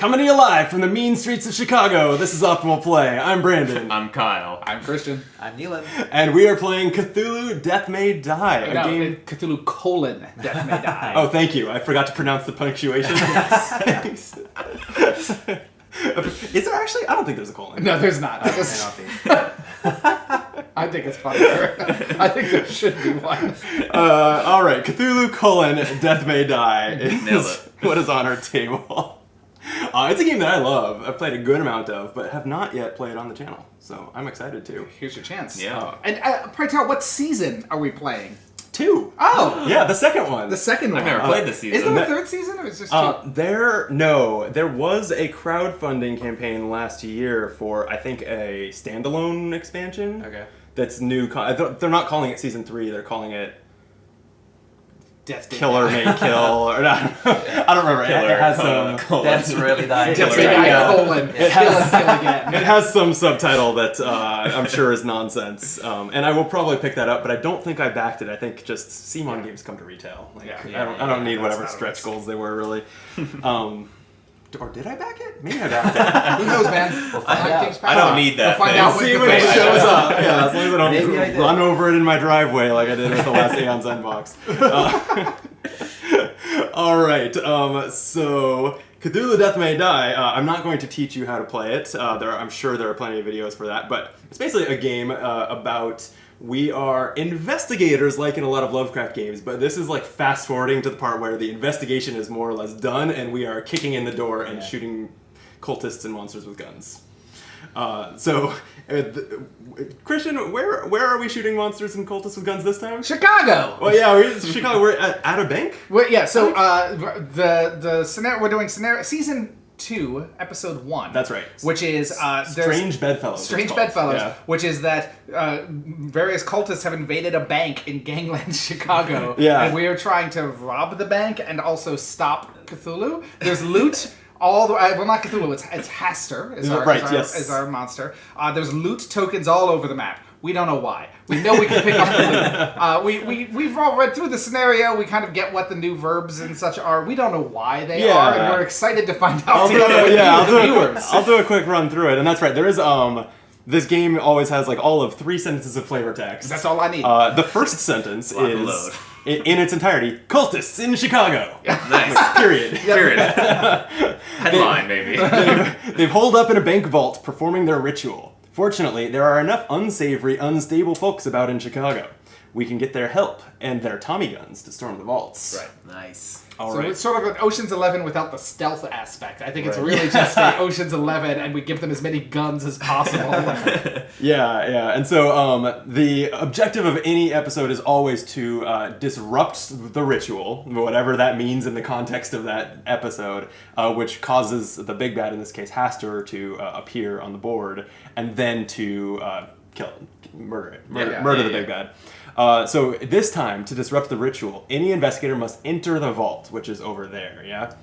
Coming to you live from the mean streets of Chicago, this is Optimal Play. I'm Brandon. I'm Kyle. I'm Christian. I'm Neelan. And we are playing Cthulhu Death May Die. A game... Cthulhu colon Death May Die. Oh, thank you. I forgot to pronounce the punctuation. Thanks. Is there actually? I don't think there's a colon. No, there's not. I think it's funnier. I think there should be one. All right, Cthulhu colon Death May Die Nailed is what is on our table. It's a game that I love. I've played a good amount of, but have not yet played on the channel. So I'm excited to. Here's your chance. Yeah. And pray tell, what season are we playing? 2. Oh! Yeah, the second one. The second one. I've never played this season. Is there a third season, or is this 2? There was a crowdfunding campaign last year for, I think, a standalone expansion. Okay. That's new. They're not calling it Season 3, they're calling it Death Killer May Kill, or not. I don't remember. It has some... That's really die. Death May Die colon. It has, Kill again. it has some subtitle that I'm sure is nonsense. And I will probably pick that up, but I don't think I backed it. I think just Simon games come to retail. Like, I don't need whatever stretch goals they were, really. Or did I back it? Maybe I backed it. Who knows, man? We'll find out. I don't need that. We'll find out See when when it the shows up. Yeah, as long as I Maybe I don't did. run over it in my driveway like I did with the last Aeon's Endbox. All right, so Cthulhu Death May Die. I'm not going to teach you how to play it. I'm sure there are plenty of videos for that, but it's basically a game about... We are investigators, like in a lot of Lovecraft games, but this is like fast-forwarding to the part where the investigation is more or less done, and we are kicking in the door and shooting cultists and monsters with guns. Christian, where are we shooting monsters and cultists with guns this time? Chicago! Well, yeah, Chicago. We're at a bank? Well, yeah, so the scenario, we're doing Season 2, Episode 1. That's right. Which is... Strange Bedfellows. Strange Bedfellows, yeah. which is that various cultists have invaded a bank in gangland Chicago. Yeah. And we are trying to rob the bank and also stop Cthulhu. There's loot... All the well, not Cthulhu. It's Hastur is our monster. There's loot tokens all over the map. We don't know why. We know we can pick up the loot. We've all read through the scenario. We kind of get what the new verbs and such are. We don't know why they are, and we're excited to find out together with the viewers. I'll do a quick run through it, and that's right. There is this game always has like all of 3 sentences of flavor text. That's all I need. The first sentence is in its entirety, cultists in Chicago. Nice. Period. Period. Headline, maybe. They've holed up in a bank vault performing their ritual. Fortunately, there are enough unsavory, unstable folks about in Chicago. We can get their help and their Tommy guns to storm the vaults. Right. Nice. So it's sort of an Ocean's 11 without the stealth aspect. I think it's really just a Ocean's 11, and we give them as many guns as possible. Yeah. And so the objective of any episode is always to disrupt the ritual, whatever that means in the context of that episode, which causes the big bad, in this case Hastur, to appear on the board, and then to murder the big bad. So this time, to disrupt the ritual, any investigator must enter the vault, which is over there, yeah?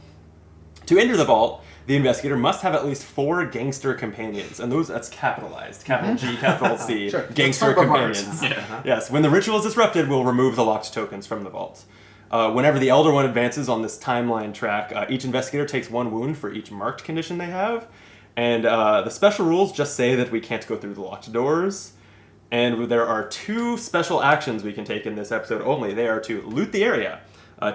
To enter the vault, the investigator must have at least 4 gangster companions, and that's capitalized, capital G, capital C, Sure. gangster companions. Yes, when the ritual is disrupted, we'll remove the locked tokens from the vault. Whenever the Elder One advances on this timeline track, each investigator takes 1 wound for each marked condition they have, and the special rules just say that we can't go through the locked doors. And there are 2 special actions we can take in this episode only. They are to loot the area.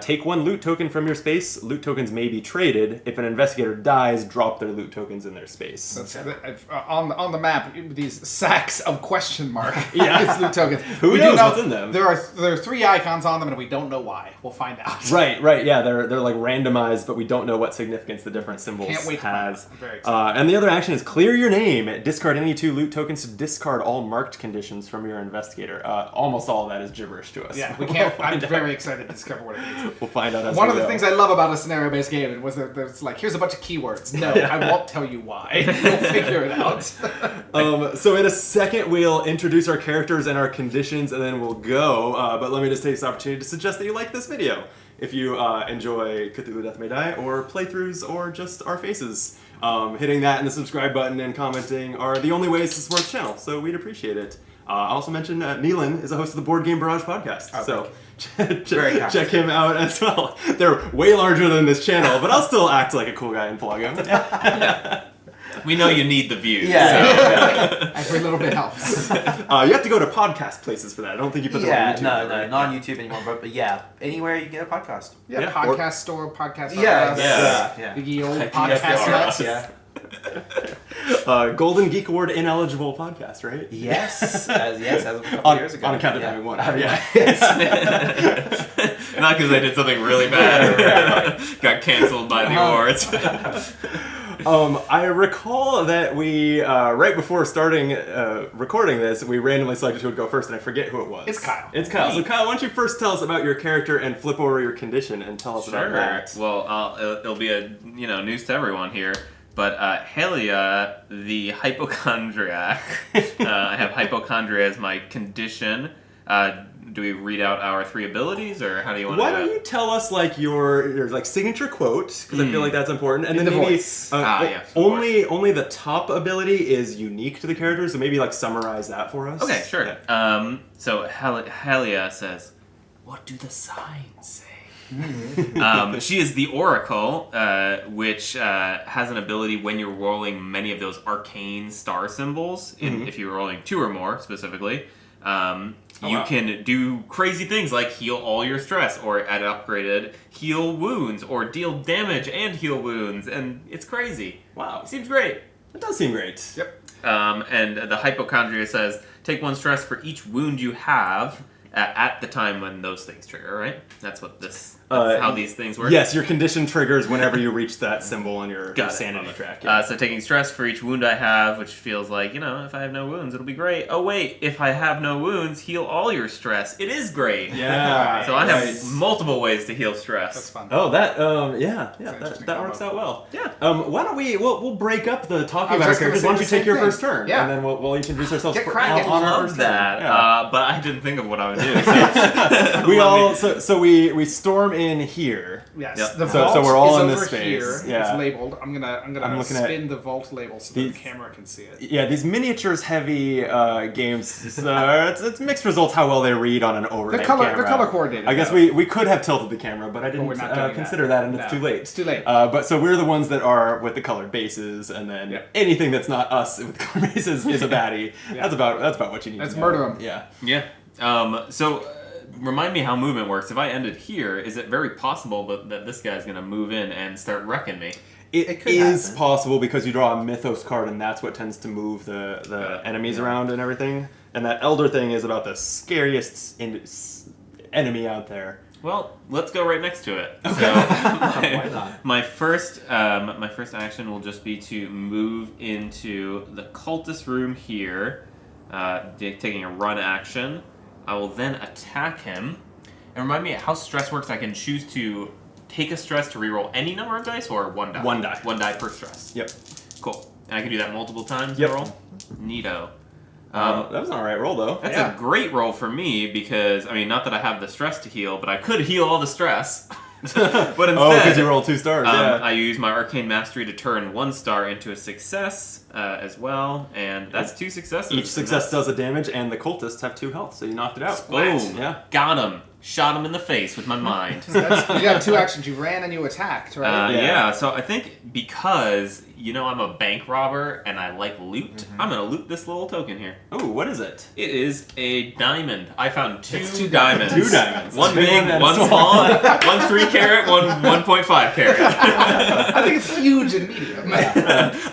Take 1 loot token from your space. Loot tokens may be traded. If an investigator dies, drop their loot tokens in their space. That's, on the map, these sacks of question mark. Yeah. Loot tokens. Who knows what's in them? There are 3 icons on them, and we don't know why. We'll find out. Right. Yeah, they're like randomized, but we don't know what significance the different symbols Can't wait to find out. I'm very excited. And the other action is clear your name. Discard any 2 loot tokens to discard all marked conditions from your investigator. Almost all of that is gibberish to us. Yeah, we can't. I'm very excited to discover what it is. We'll find out as One we of the go. things I love about a scenario-based game was that it's like, here's a bunch of keywords. No, I won't tell you why. You'll figure it out. So in a second, we'll introduce our characters and our conditions, and then we'll go. But let me just take this opportunity to suggest that you like this video. If you enjoy Cthulhu Death May Die, or playthroughs, or just our faces, hitting that and the subscribe button and commenting are the only ways to support the channel, so we'd appreciate it. I also mentioned Neelan is a host of the Board Game Barrage podcast, so check him out as well. They're way larger than this channel, but I'll still act like a cool guy and plug them. We know you need the views. Yeah. Every little bit helps. You have to go to podcast places for that. I don't think you put them on YouTube. No, not on YouTube anymore. But yeah, anywhere you can get a podcast. Yeah, podcast store, podcast. Yeah. The old podcast nuts. Yeah. Golden Geek Award ineligible podcast, right? Yes, as of a couple years ago. On account of having one. Yeah. Not because I did something really bad. Got canceled by the awards. I recall that we, right before starting recording this, we randomly selected who would go first, and I forget who it was. It's Kyle. So Kyle, why don't you first tell us about your character and flip over your condition and tell us about that. Well, it'll be a news to everyone here. But Helia, the hypochondriac, I have hypochondria as my condition. Do we read out our 3 abilities, or how do you want to do it? Why don't you tell us like your like signature quote, because I feel like that's important, and then maybe only the top ability is unique to the character, so maybe like summarize that for us. Okay, sure. Yeah. So Helia says, "What do the signs say?" She is the Oracle, which has an ability when you're rolling many of those arcane star symbols, if you're rolling 2 or more specifically. You can do crazy things like heal all your stress, or at upgraded, heal wounds, or deal damage and heal wounds, and it's crazy. Wow. It seems great. It does seem great. Yep. And the hypochondria says, take 1 stress for each wound you have at the time when those things trigger, right? That's how these things work. Yes, your condition triggers whenever you reach that symbol on your sanity track. Yeah. So taking stress for each wound I have, which feels like, if I have no wounds, it'll be great. Oh wait, if I have no wounds, heal all your stress. It is great. Yeah. So I have multiple ways to heal stress. That's fun. Oh, that that works out well. Yeah. Why don't we'll break up the talking about our characters. Why don't you take your first turn? Yeah. And then we'll introduce ourselves Get cracking. on our love first that. turn. Yeah. But I didn't think of what I would do. So we storm in here. Yes. Yep. The vault so we're all is in over this space. here. Yeah. It's labeled. I'm gonna looking spin the vault label so that these- the camera can see it. Yeah, these miniatures heavy games. It's mixed results how well they read on an overhead camera. They're color coordinated. I guess we could have tilted the camera, but I didn't we're not doing consider that, and it's too late. It's too late. But so we're the ones that are with the colored bases, and then anything that's not us with colored bases is a baddie. That's about what you need. Let's to know. murder 'em. Yeah. Yeah. So remind me how movement works. If I ended here, is it very possible that this guy's going to move in and start wrecking me? It could is happen. possible because you draw a Mythos card, and that's what tends to move the enemies around and everything. And that Elder thing is about the scariest enemy out there. Well, let's go right next to it. Okay. So Why not? my first action will just be to move into the cultist room here, taking a run action. I will then attack him. And remind me how stress works. I can choose to take a stress to reroll any number of dice, or 1 die. 1 die. 1 die per stress. Yep. Cool. And I can do that multiple times. Yep. Roll. Neato. That was an alright roll, though. That's a great roll for me because, not that I have the stress to heal, but I could heal all the stress. But instead, because you rolled 2 stars. I use my Arcane Mastery to turn 1 star into a success as well, and that's 2 successes. Each success does a damage, and the cultists have 2 health, so you knocked it out. Boom! Yeah. Got him. Shot him in the face with my mind. You got 2 actions. You ran and you attacked, right? Yeah, so I think because, I'm a bank robber and I like loot, I'm going to loot this little token here. Oh, what is it? It is a diamond. I found 2 2 diamonds. 2 diamonds. One Big big, one and one small, one 3 carat, one 1.5 carat. I think it's huge and medium.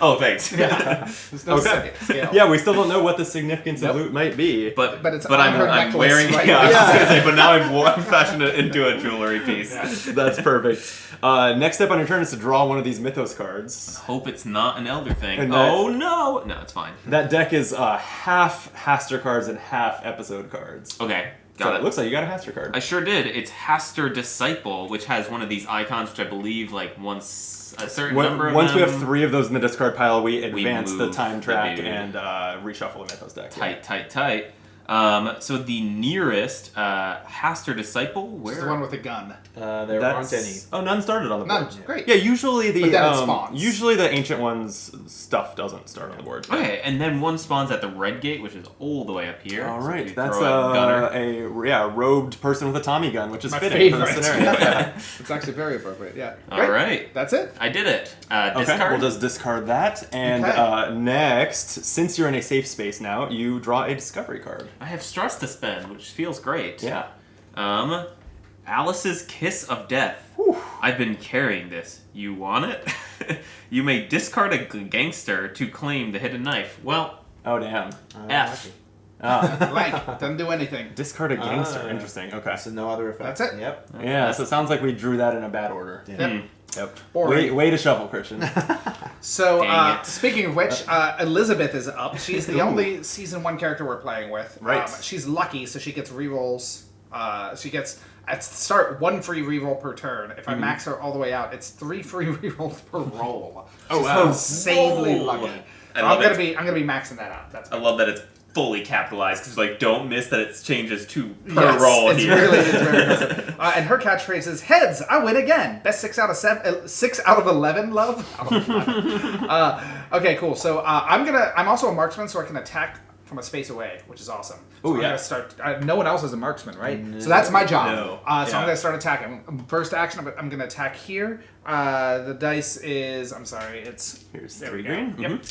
Oh, thanks. There's no second scale. Yeah, we still don't know what the significance of loot might be. But it's on her I'm necklace wearing right I was now. just gonna say, but now I'm fashioned it into a jewelry piece. That's perfect. Next step on your turn is to draw one of these Mythos cards. Hope it's not an elder thing. And Oh no! No, it's fine. That deck is half Hastur cards and half episode cards. Okay, So got it it. looks like you got a Hastur card. I sure did. It's Hastur Disciple, which has one of these icons, which I believe once a certain number of Once them. we have 3 of those in the discard pile, we advance the move time the track dude. and reshuffle the Mythos deck. Tight. So the nearest Hastur disciple, where? It's the one with the gun. There aren't any. Oh, none started on the board. None. Great. Yeah, usually But then it spawns. usually the ancient one's stuff doesn't start on the board. Okay, and then one spawns at the red gate, which is all the way up here. All So right, you that's throw a gunner. a robed person with a Tommy gun, which is My fitting for favorite. the scenario. Yeah. It's actually very appropriate. Yeah. All Great. right. That's it. I did it. Okay, Discard. we'll just discard that, and Okay. next, since you're in a safe space now, you draw a discovery card. I have stress to spend, which feels great. Yeah. Alice's Kiss of Death. I've been carrying this. You want it? You may discard a gangster to claim the hidden knife. Well, Oh damn. F. Blank. Doesn't do anything. Discard a gangster. Ah. Interesting. Okay. So no other effect. That's it. Yep. Yeah. So it sounds like we drew that in a bad order. Yeah. Yep. Yep. Boring. Way to shuffle, Christian. So, Dang it. speaking of which, Elizabeth is up. She's the only season 1 character we're playing with. Right. She's lucky, so she gets rerolls. She gets, at the start, 1 free reroll per turn. If I max her all the way out, it's 3 free rerolls per roll. Oh, She's wow. insanely Whoa. lucky. I So love I'm it. gonna be maxing that out. That's I love that it's fully capitalized because like don't miss that it changes to per Yes, roll it's here. Really, it's very impressive. And her catchphrase is "Heads, I win again." Best 6 out of 7, 6 out of 11. Love. Out of 11. Okay, cool. So I'm also a marksman, so I can attack from a space away, which is awesome. So Oh, I'm yeah. gonna start. No one else is a marksman, right? So that's my job. No. So I'm Yeah. gonna start attacking. First action, I'm gonna attack here. The dice is. I'm sorry. It's. Here's There 3 we go. green. Yep.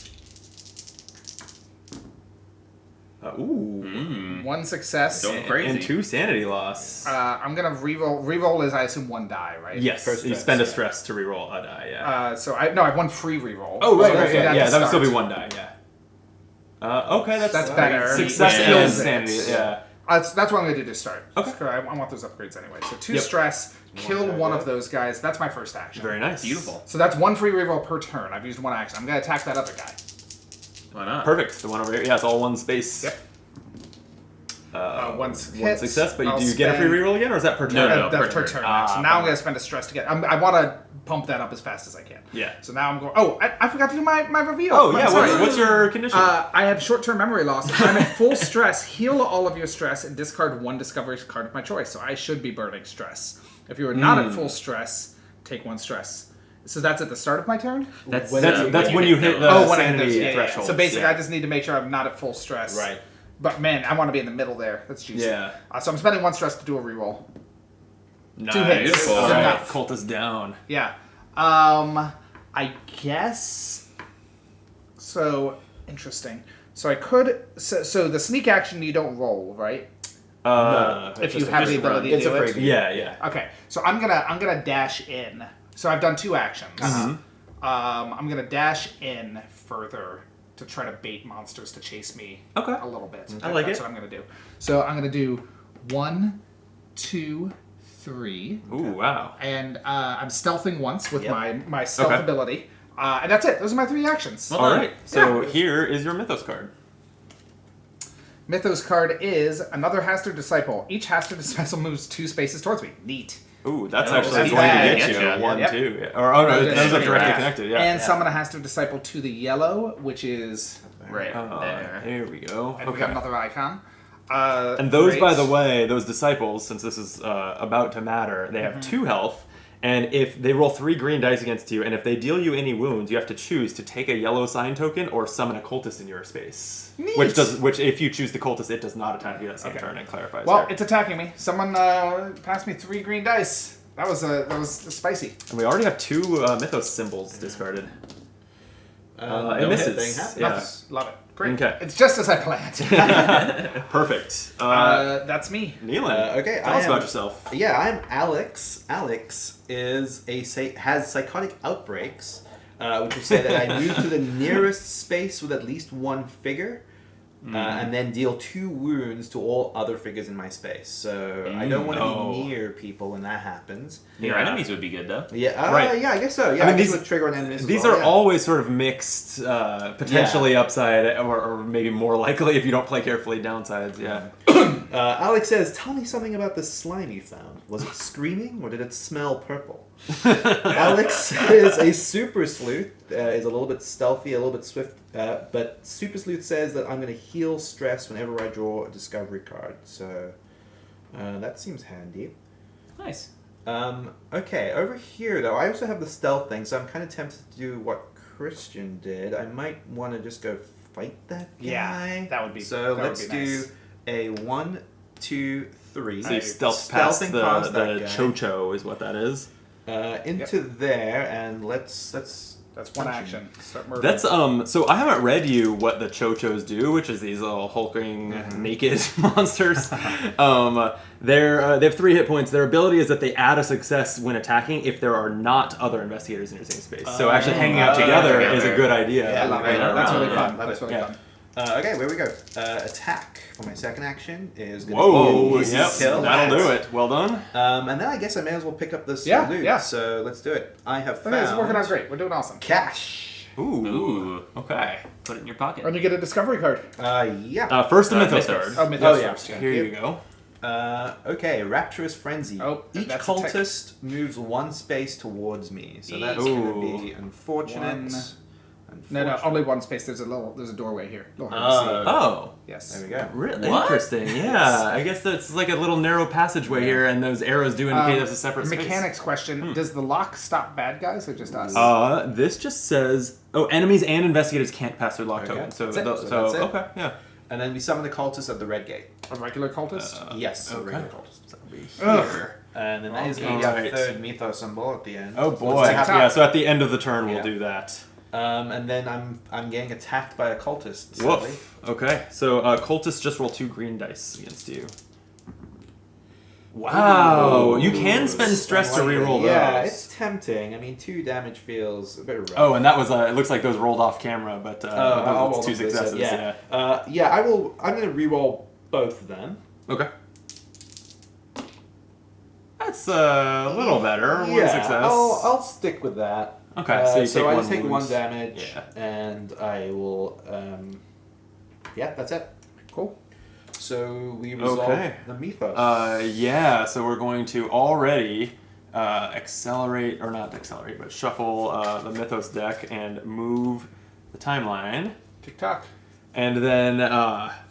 Ooh. 1 success. Don't- Crazy. And 2 sanity loss. I'm gonna reroll. Reroll is, I assume, 1 die, right? Yes. First You stress, spend a yeah. stress to reroll a die. Yeah. So I have 1 free reroll. Oh, right, So right, that's yeah, at yeah. the That would still be start. 1 die, yeah. Okay, That's better. Success Which and kills it. sanity, yeah. That's what I'm going to do to start. Okay. I want those upgrades anyway. So 2 Yep. stress, kill Okay. one of those guys. That's my first action. Very nice. Beautiful. So that's 1 free reroll per turn. I've used 1 action. I'm going to attack that other guy. Why not? Perfect. The one over here. Yeah, it's all 1 space. Yep. Once 1 hits, success, but I'll do you get a free spend- reroll again, or is that per turn? No, That's per per turn. turn. So now I'm bummer. going to spend a stress to get. I want to pump that up as fast as I can. Yeah. So now I'm going. Oh, I forgot to do my reveal. Oh, I'm yeah. sorry. What's your condition? I have short-term memory loss. If I'm at full stress, heal all of your stress and discard 1 discovery card of my choice. So I should be burning stress. If you are not at full stress, take 1 stress. So that's at the start of my turn? That's That's when you hit the when I hit sanity those, yeah. threshold. So basically, I just need to make sure I'm not at full stress. Right. But man, I want to be in the middle there. That's juicy. Yeah. So I'm spending 1 stress to do a reroll. Nice. 2 hits. Beautiful. All right. Enough. Cultist down. Yeah. I guess. So interesting. So I could. So the sneak action you don't roll, right? If you have the ability to It's do a it. freebie. Yeah. Okay. So I'm gonna dash in. So I've done 2 actions. I'm gonna dash in further to try to bait monsters to chase me. Okay. A little bit. I like That's it. what I'm gonna do. So I'm gonna do 1, 2, 3. Ooh, wow. And I'm stealthing once with Yep. my stealth Okay. ability. And that's it. Those are my 3 actions. Well All done. right. So Yeah. here is your Mythos card. Mythos card is another Hastur Disciple. Each Hastur Disciple moves 2 spaces towards me. Neat. Ooh, that's Oh, actually that's going to bad. get you. Getcha. 1, Yep. 2. Yeah. Or, oh, no, those are directly Yeah. connected. Yeah. And summon a Hastur Disciple to the yellow, which is... Right there. There we go. And we got Okay. another icon. And those, Great. by the way, those disciples, since this is about to matter, they have 2 health. And if they roll 3 green dice against you, and if they deal you any wounds, you have to choose to take a yellow sign token or summon a cultist in your space. Neat. Which if you choose the cultist, it does not attack you that same turn. It clarifies. Well, there. it's attacking me. Someone passed me 3 green dice. That was spicy. And we already have 2 Mythos symbols discarded. It No misses. hit thing happens. Yeah. Love it. Great. Okay. It's just as I planned. Perfect. That's me. Neelan, okay, tell I us am- about yourself. Yeah, I'm Alex. Alex has psychotic outbreaks, which will say that I move to the nearest space with at least 1 figure, and then deal 2 wounds to all other figures in my space. So I don't want to Oh. be near people when that happens. Your Yeah. ememies would be good though. Yeah, Right. yeah, I guess so. Yeah, I mean, guess these- it would trigger an enemy as These well, are yeah. always sort of mixed, potentially upside, or maybe more likely if you don't play carefully downsides. Yeah. Alex says, "Tell me something about the slime you found. Was it screaming or did it smell purple?" Alex is a super sleuth. is a little bit stealthy, a little bit swift, but Super Sleuth says that I'm going to heal stress whenever I draw a discovery card. So that seems handy. Nice. Okay, over here though, I also have the stealth thing, so I'm kind of tempted to do what Christian did. I might want to just go fight that guy. Yeah, that would be. So that let's would be nice. do a 1, 2, 3. So you stealth past the Chocho is what that is. Into there, and let's That's one action. Start murdering. That's so I haven't read you what the Chochos do, which is these little hulking naked monsters. They have 3 hit points. Their ability is that they add a success when attacking if there are not other investigators in your same space. So actually hanging out together is a good idea. Yeah, I love it. That's really fun. That's really fun. Okay, where we go. Attack for my second action is going Whoa, to be yep, kill that'll that. do it. Well done. And then I guess I may as well pick up this loot. Yeah. So let's do it. I have found It's working out great. We're doing awesome. cash. Ooh. Okay. Put it in your pocket. And you get a discovery card. Yeah. First the Mythos Mythos. card. Mythos yeah. first. Here you go. Okay, Rapturous Frenzy. Oh, Each that's a tick. cultist moves 1 space towards me, so that's going to be unfortunate. No, only one space. There's a doorway here. A little hard to see. Oh. Yes. There we go. Really What? interesting. Yeah. I guess that's like a little narrow passageway here, and those arrows do indicate there's a separate space. Mechanics question: does the lock stop bad guys or just us? This just says, enemies and investigators can't pass their lock Okay. token. So, That's it. so That's it. okay, yeah. And then we summon the cultist at the red gate. A regular cultist? Yes, a okay. regular cultist. That'll be Ugh. here. And then that is Okay. going to be our Alright. 3rd mythos symbol at the end. Oh boy. Let's take it Yeah, out. so at the end of the turn we'll Yeah. do that. And then I'm getting attacked by a cultist. Sadly. Woof. Okay, so cultists just roll 2 green dice against you. Wow, you can spend stress to reroll those. Yeah, it's tempting. I mean, 2 damage feels a bit rough. Oh, and that was it looks like those rolled off camera, but I'll roll those 2 them for this, successes. yeah. Yeah. I'm going to reroll both of them. Okay. That's a little better. One success. I'll stick with that. Okay, so you take I one just take 1 wound. damage, Yeah. and I will. Yeah, that's it. Cool. So we resolve Okay. the mythos. Yeah, so we're going to already accelerate, or not accelerate, but shuffle the Mythos deck and move the timeline. TikTok. And then,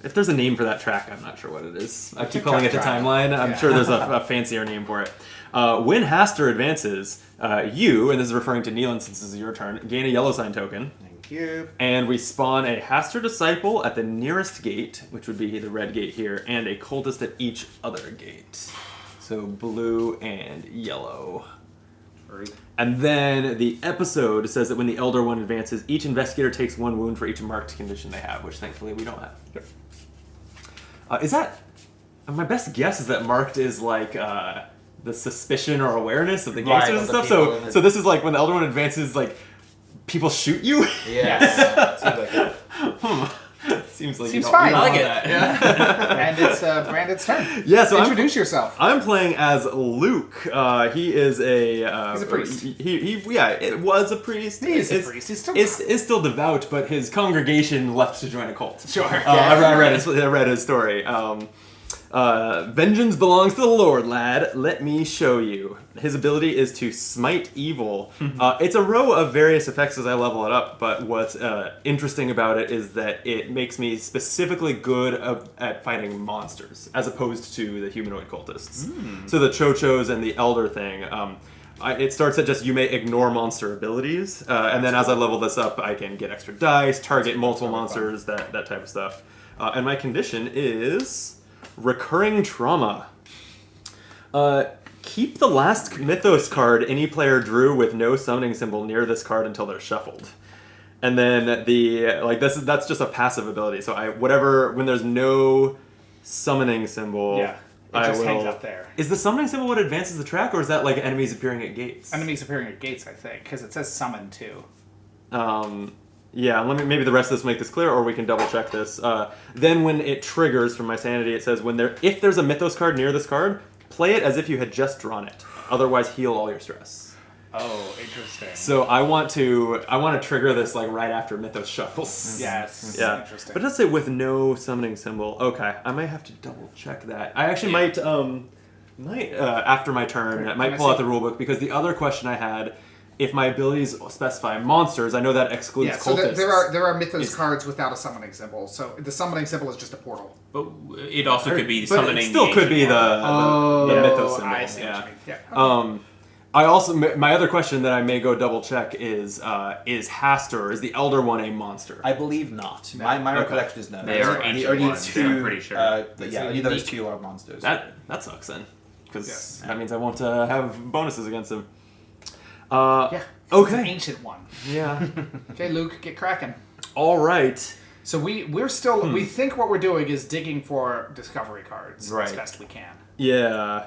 if there's a name for that track, I'm not sure what it is. I keep calling it the track. timeline. I'm Yeah. sure there's a fancier name for it. When Hastur advances, you, and this is referring to Neelan since this is your turn, gain a yellow sign token. Thank you. And we spawn a Hastur disciple at the nearest gate, which would be the red gate here, and a cultist at each other gate. So blue and yellow. And then the episode says that when the Elder One advances, each investigator takes 1 wound for each marked condition they have, which thankfully we don't have. Is that... My best guess is that marked is like the suspicion or awareness of the Right, gangsters of and the stuff. people in it. So this is like when the Elder One advances, like people shoot you. Yes. Seems like that. Seems like Seems you don't, fine. you don't I like want it. that. Yeah. And it's Brandon's turn. Yeah, so Introduce yourself. I'm playing as Luke. He is a He's a priest. It was a priest. He is a Is- priest. He's still is still devout, but his congregation left to join a cult. Sure. I read his story. Vengeance belongs to the Lord, lad. Let me show you. His ability is to smite evil. It's a row of various effects as I level it up, but what's interesting about it is that it makes me specifically good at fighting monsters, as opposed to the humanoid cultists. So the Chochos and the Elder thing, it starts at just you may ignore monster abilities, and then as I level this up, I can get extra dice, target multiple monsters, that type of stuff. And my condition is... Recurring trauma. Keep the last Mythos card any player drew with no summoning symbol near this card until they're shuffled. And then that's just a passive ability. So when there's no summoning symbol, Yeah. It just hangs out there. Is the summoning symbol what advances the track, or is that like enemies appearing at gates? Enemies appearing at gates, I think, because it says summon too. Yeah, maybe the rest of this will make this clear, or we can double check this. Then when it triggers from my sanity, it says if there's a Mythos card near this card, play it as if you had just drawn it. Otherwise, heal all your stress. Oh, interesting. So I want to trigger this like right after Mythos shuffles. Yes. Yeah. Interesting. But it does say with no summoning symbol. Okay, I might have to double check that. I actually might after my turn, Can I pull out see? the rulebook, because the other question I had if my abilities specify monsters, I know that excludes so cultists. there are Mythos cards without a summoning symbol. So the summoning symbol is just a portal. But it also could be But summoning. it still could be the Mythos symbol. I see what you mean. Yeah. Okay. I also, my other question that I may go double check is Hastur, is the Elder One a monster? I believe not. My recollection is no. They are the ancient only ones, two. I'm pretty sure. Only those two are monsters. That sucks then, because Yes. that means I won't have bonuses against him. Yeah. It's an Okay. ancient one. Yeah. Okay, Luke, get cracking. All right. So we're still we think what we're doing is digging for discovery cards Right. as best we can. Yeah.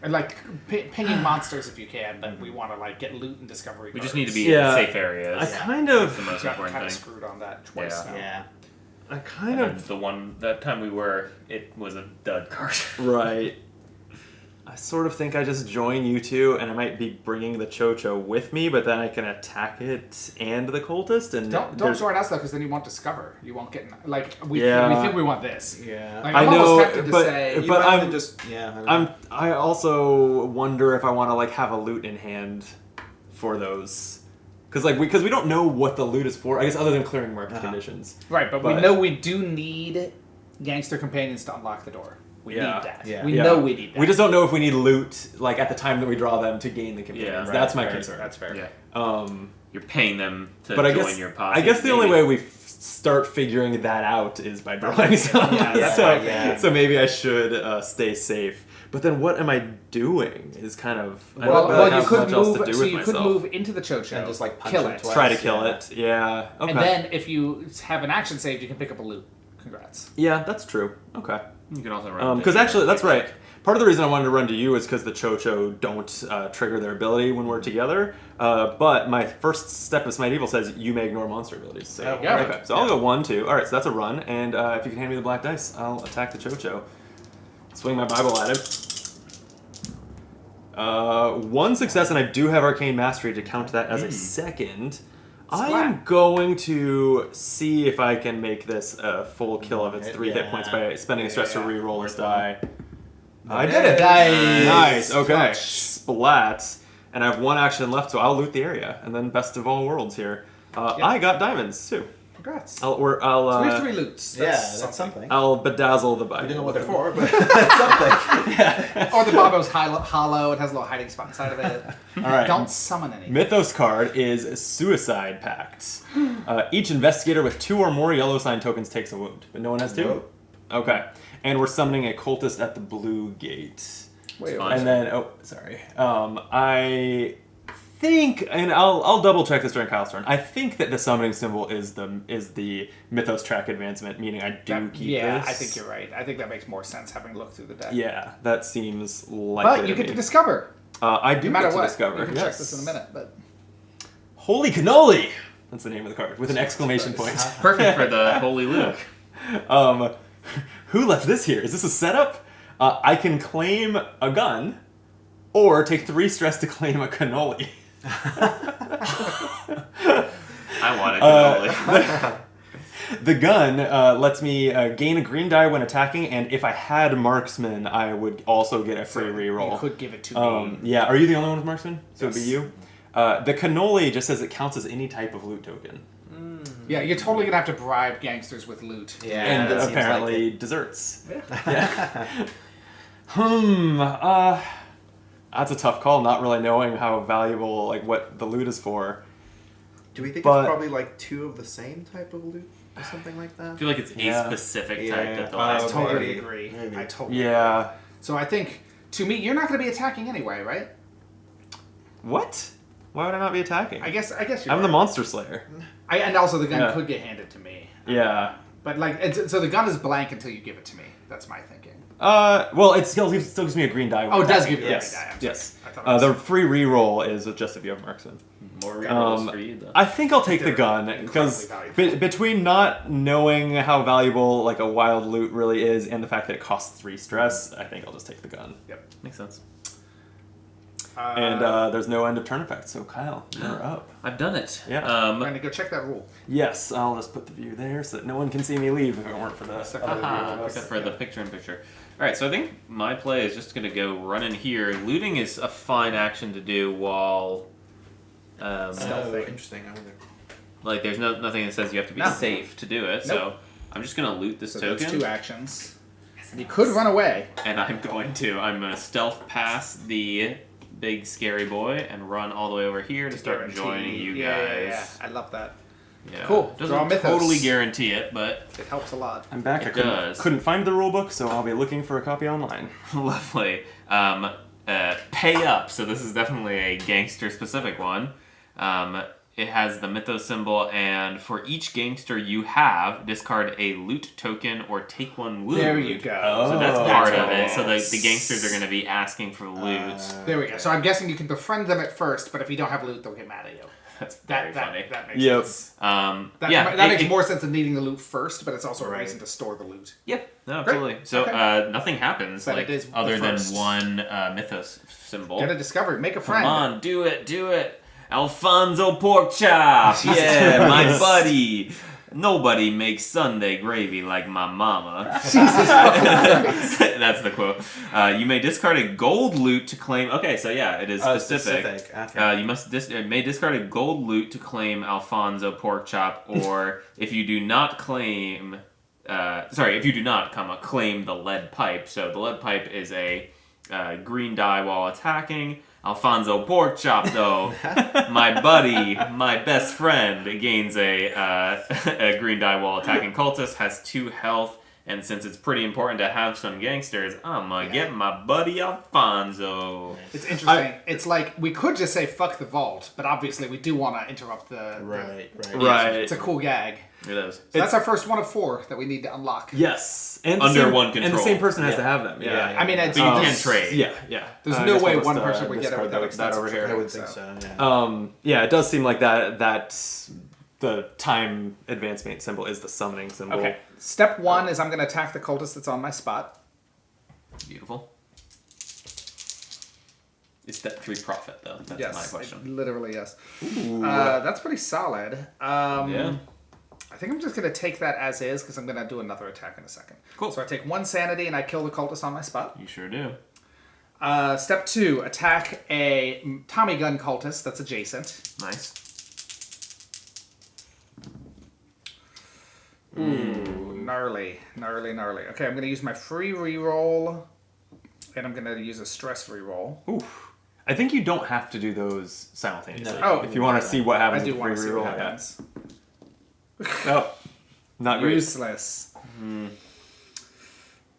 And like pinging monsters if you can, but we want to like get loot and discovery. We cards. just need to be Yeah. in safe areas. I kind That's the of, most got important kind of thing. screwed on that twice Yeah. now. Yeah. I kind And of, that time we were, it was a dud card. right. I sort of think I just join you two, and I might be bringing the Chocho with me, but then I can attack it and the cultist, and Don't there's- join us though, because then you won't discover. You won't get like we Yeah. think we want this. Yeah. Like, I I'm know, almost tempted to but- say. but rather I'm- just I don't know. I also wonder if I want to like have a loot in hand for those, because we don't know what the loot is for. I guess other than clearing market conditions. Right, but we know we do need gangster companions to unlock the door. We Yeah. need that. Yeah. We Yeah. know we need that. We just don't know if we need loot like at the time that we draw them to gain the companions. Yeah, That's my Fair. concern. That's fair. Yeah. You're paying them to But I join guess your posse. I guess the only maybe. way we start figuring that out is by drawing some. Yeah, that's so, right, yeah. so maybe I should stay safe. But then what am I doing? Is kind of I Well, don't really you have could much else move. to do So with you myself. could move into the Chocho And just, like, punch kill him it, twice. Try to kill Yeah. it. Yeah. Okay. and then if you have an action saved, you can pick up a loot. Congrats. Yeah, that's true. Okay. You can also run. Because actually, that's right. Part of the reason I wanted to run to you is because the Chocho don't trigger their ability when we're together. But my first step of Smite Evil says you may ignore monster abilities. So, There you go. okay, so I'll go 1, 2. All right, so that's a run. And if you can hand me the black dice, I'll attack the Chocho. Swing my Bible at him. 1 success, and I do have Arcane Mastery to count that as a second. I am going to see if I can make this a full kill of its 3 hit points by spending a stress to re-roll this die. I did it! Nice! Okay. Splat. And I have 1 action left, so I'll loot the area. And then best of all worlds here. I got diamonds, too. Congrats. I'll So we have 3 loots. That's something. I'll bedazzle the I Bible. don't know what they're for, but that's something. Or the Bobo's hollow. It has a little hiding spot inside of it. All right. Don't summon anything. Mythos card is Suicide Pact. Each investigator with 2 or more yellow sign tokens takes a wound, but no one has 2? Nope. Okay. And we're summoning a cultist at the blue gate. Wait, Fine. And then, sorry. I think, and I'll double check this during Kyle's turn. I think that the summoning symbol is the Mythos track advancement, meaning I do keep yeah, this. I think you're right. I think that makes more sense having looked through the deck. Yeah, that seems likely But you to get me. to discover. I do No matter get to what. discover. You can yes. check this in a minute, but Holy cannoli! That's the name of the card, with an exclamation point. Perfect for the Holy Luke. Who left this here? Is this a setup? I can claim a gun, or take 3 stress to claim a cannoli. I wanted to The gun lets me gain a green die when attacking, and if I had marksman, I would also get a free reroll. you could give it to me. Yeah, are you the only one with marksman? So it'd be Yes. you. The cannoli just says it counts as any type of loot token, Yeah, you're totally gonna have to bribe gangsters with loot. Yeah, and that seems apparently desserts. Yeah. That's a tough call. Not really knowing how valuable, like what the loot is for. Do we think But- it's probably like 2 of the same type of loot or something like I that? feel like it's Yeah. a specific type Yeah. that they'll I ask for. totally maybe. agree. Maybe. I totally Yeah. agree. So I think, to me, you're not gonna be attacking anyway, right? What? Why would I not be attacking? I guess you're I'm the right. monster slayer. And also the gun Yeah. could get handed to me. Yeah. But like, so the gun is blank until you give it to me. That's my thinking. Well, it still gives me a green die. when Oh, it does attacking. give you a yes. green die, I'm Yes. sorry. I thought it was- The free reroll is just if you have marksman. More rerolls for you, though. I think I'll take the They're gun because incredibly valuable. between not knowing how valuable like a wild loot really is and the fact that it costs 3 stress, I think I'll just take the gun. Yep. Makes sense. And there's no end of turn effect, so Kyle, you're up. I've done it. Yeah. I'm gonna go check that rule. Yes, I'll just put the view there so that no one can see me leave if it weren't for the other Haha, view of us. except for the picture-in-picture. Alright, so I think my play is just going to go run in here. Looting is a fine action to do while Interesting. I wonder. Like, there's nothing that says you have to be safe to do it, so I'm just going to loot this token. That's 2 actions. You could run away. And I'm going to stealth past the big scary boy and run all the way over here to start joining you guys. Yeah. I love that. Yeah. Cool. Doesn't totally guarantee it, but it helps a lot. I'm back. It does. Couldn't find the rulebook, so I'll be looking for a copy online. Lovely. Pay up. So this is definitely a gangster-specific one. It has the mythos symbol, and for each gangster you have, discard a loot token or take 1 wound. There you go. So that's part of it. So the gangsters are going to be asking for loot. There we go. So I'm guessing you can befriend them at first, but if you don't have loot, they'll get mad at you. That's very funny. That makes sense. That makes more sense than needing the loot first, but it's also a reason to store the loot. Yep. No, absolutely. Great. So Okay. nothing happens But like it is other the than first. 1 mythos symbol. Get a discovery. Make a friend. Come on, do it. Alfonso Pork Chop. Yeah, my buddy. Nobody makes Sunday gravy like my mama. That's the quote. You may discard a gold loot to claim. Okay, so yeah, it is specific. Okay. You may discard a gold loot to claim Alfonso Pork Chop, or if you do not claim. If you do not, claim the lead pipe. So the lead pipe is a green die while attacking. Alfonso Pork Chop, though, my buddy, my best friend, gains a green die while attacking cultists, has 2 health, and since it's pretty important to have some gangsters, I'm gonna get my buddy Alfonso. It's interesting. It's like, we could just say fuck the vault, but obviously we do want to interrupt the... Right. It's a cool gag. It is. So that's our first one of 4 that we need to unlock. Yes. And Under one control. And the same person has to have them. Yeah. I mean, But you can trade. Yeah. There's I no guess way we'll one just, person would get it discard without that over here. I would think so. Yeah. Yeah, it does seem like that's the time advancement symbol is the summoning symbol. Okay. Step 1 is I'm going to attack the cultist that's on my spot. Beautiful. Is step 3 profit, though? That's my question. Literally, yes. That's pretty solid. Yeah. I think I'm just going to take that as is because I'm going to do another attack in a second. Cool. So I take 1 sanity and I kill the cultist on my spot. You sure do. Step 2, attack a Tommy gun cultist that's adjacent. Nice. Ooh, gnarly. Okay, I'm going to use my free reroll, and I'm going to use a stress reroll. Oof. I think you don't have to do those simultaneously. No. if you want to see what happens I do with want free to see what reroll. happens. No. Not great. Useless.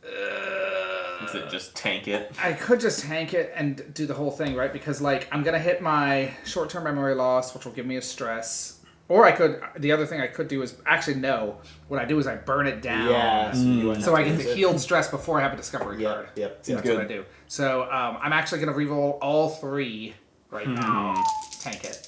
Is it just tank it? I could just tank it and do the whole thing, right? Because, like, I'm going to hit my short-term memory loss, which will give me a stress. Or I could, the other thing I could do is, actually, no. What I do is I burn it down. Yeah. So I get the healed stress before I have a discovery card. Yep. So that's what I do. So I'm actually going to reroll all 3 right now. Tank it.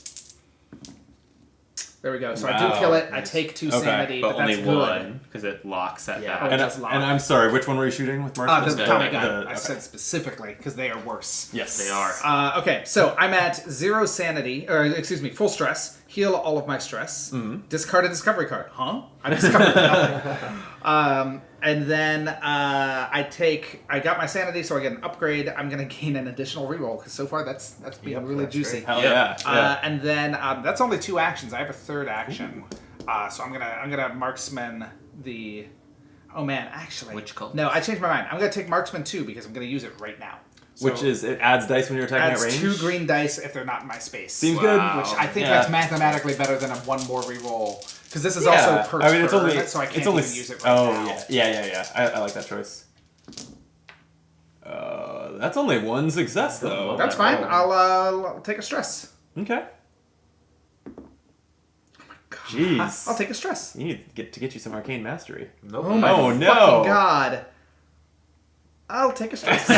There we go. So I do kill it. I take 2 sanity, but only that's 1 because it locks at that. And I'm sorry, which one were you shooting with Mark? The Tommy gun. I said specifically because they are worse. Yes, they are. Okay, so I'm at 0 sanity, full stress. Heal all of my stress. Discard a discovery card. Huh? I discovered nothing. And then I got my sanity, so I get an upgrade. I'm gonna gain an additional reroll because so far that's been really juicy. Hell yeah. And then that's only 2 actions. I have a 3rd action, so I'm gonna marksman the. Oh man, actually. Which cult? No, I changed my mind. I'm gonna take marksman 2 because I'm gonna use it right now. So Which is, it adds dice when you're attacking at range? Adds 2 green dice if they're not in my space. Seems good. Which I think that's mathematically better than a 1 more reroll. Because this is also per turn, so I can't even use it right now. Yeah. I like that choice. That's only 1 success, though. That's fine. I'll take a stress. Okay. Oh my god. Jeez. I'll take a stress. You need to get you some arcane mastery. Nope. Oh my fucking god. I'll take a stress.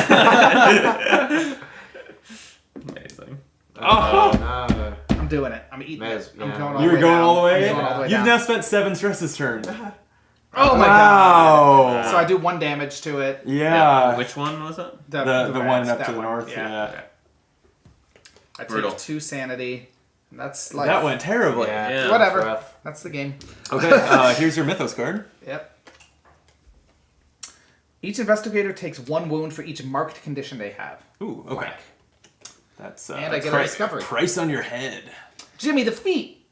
Amazing. I'm doing it. I'm eating it. I'm going all the way You're going all the way? I'm going all the way You've down. now spent 7 stress this turn. Oh my god. So I do 1 damage to it. Yeah. Which one was it? The one up to the north. Yeah. I Brutal. take 2 sanity. And that's like... That went terribly. Yeah. Whatever. Rough. That's the game. Okay, here's your Mythos card. Yep. Each investigator takes 1 wound for each marked condition they have. Ooh, okay. That's And I get a discovery. Price on your head. Jimmy the Feet.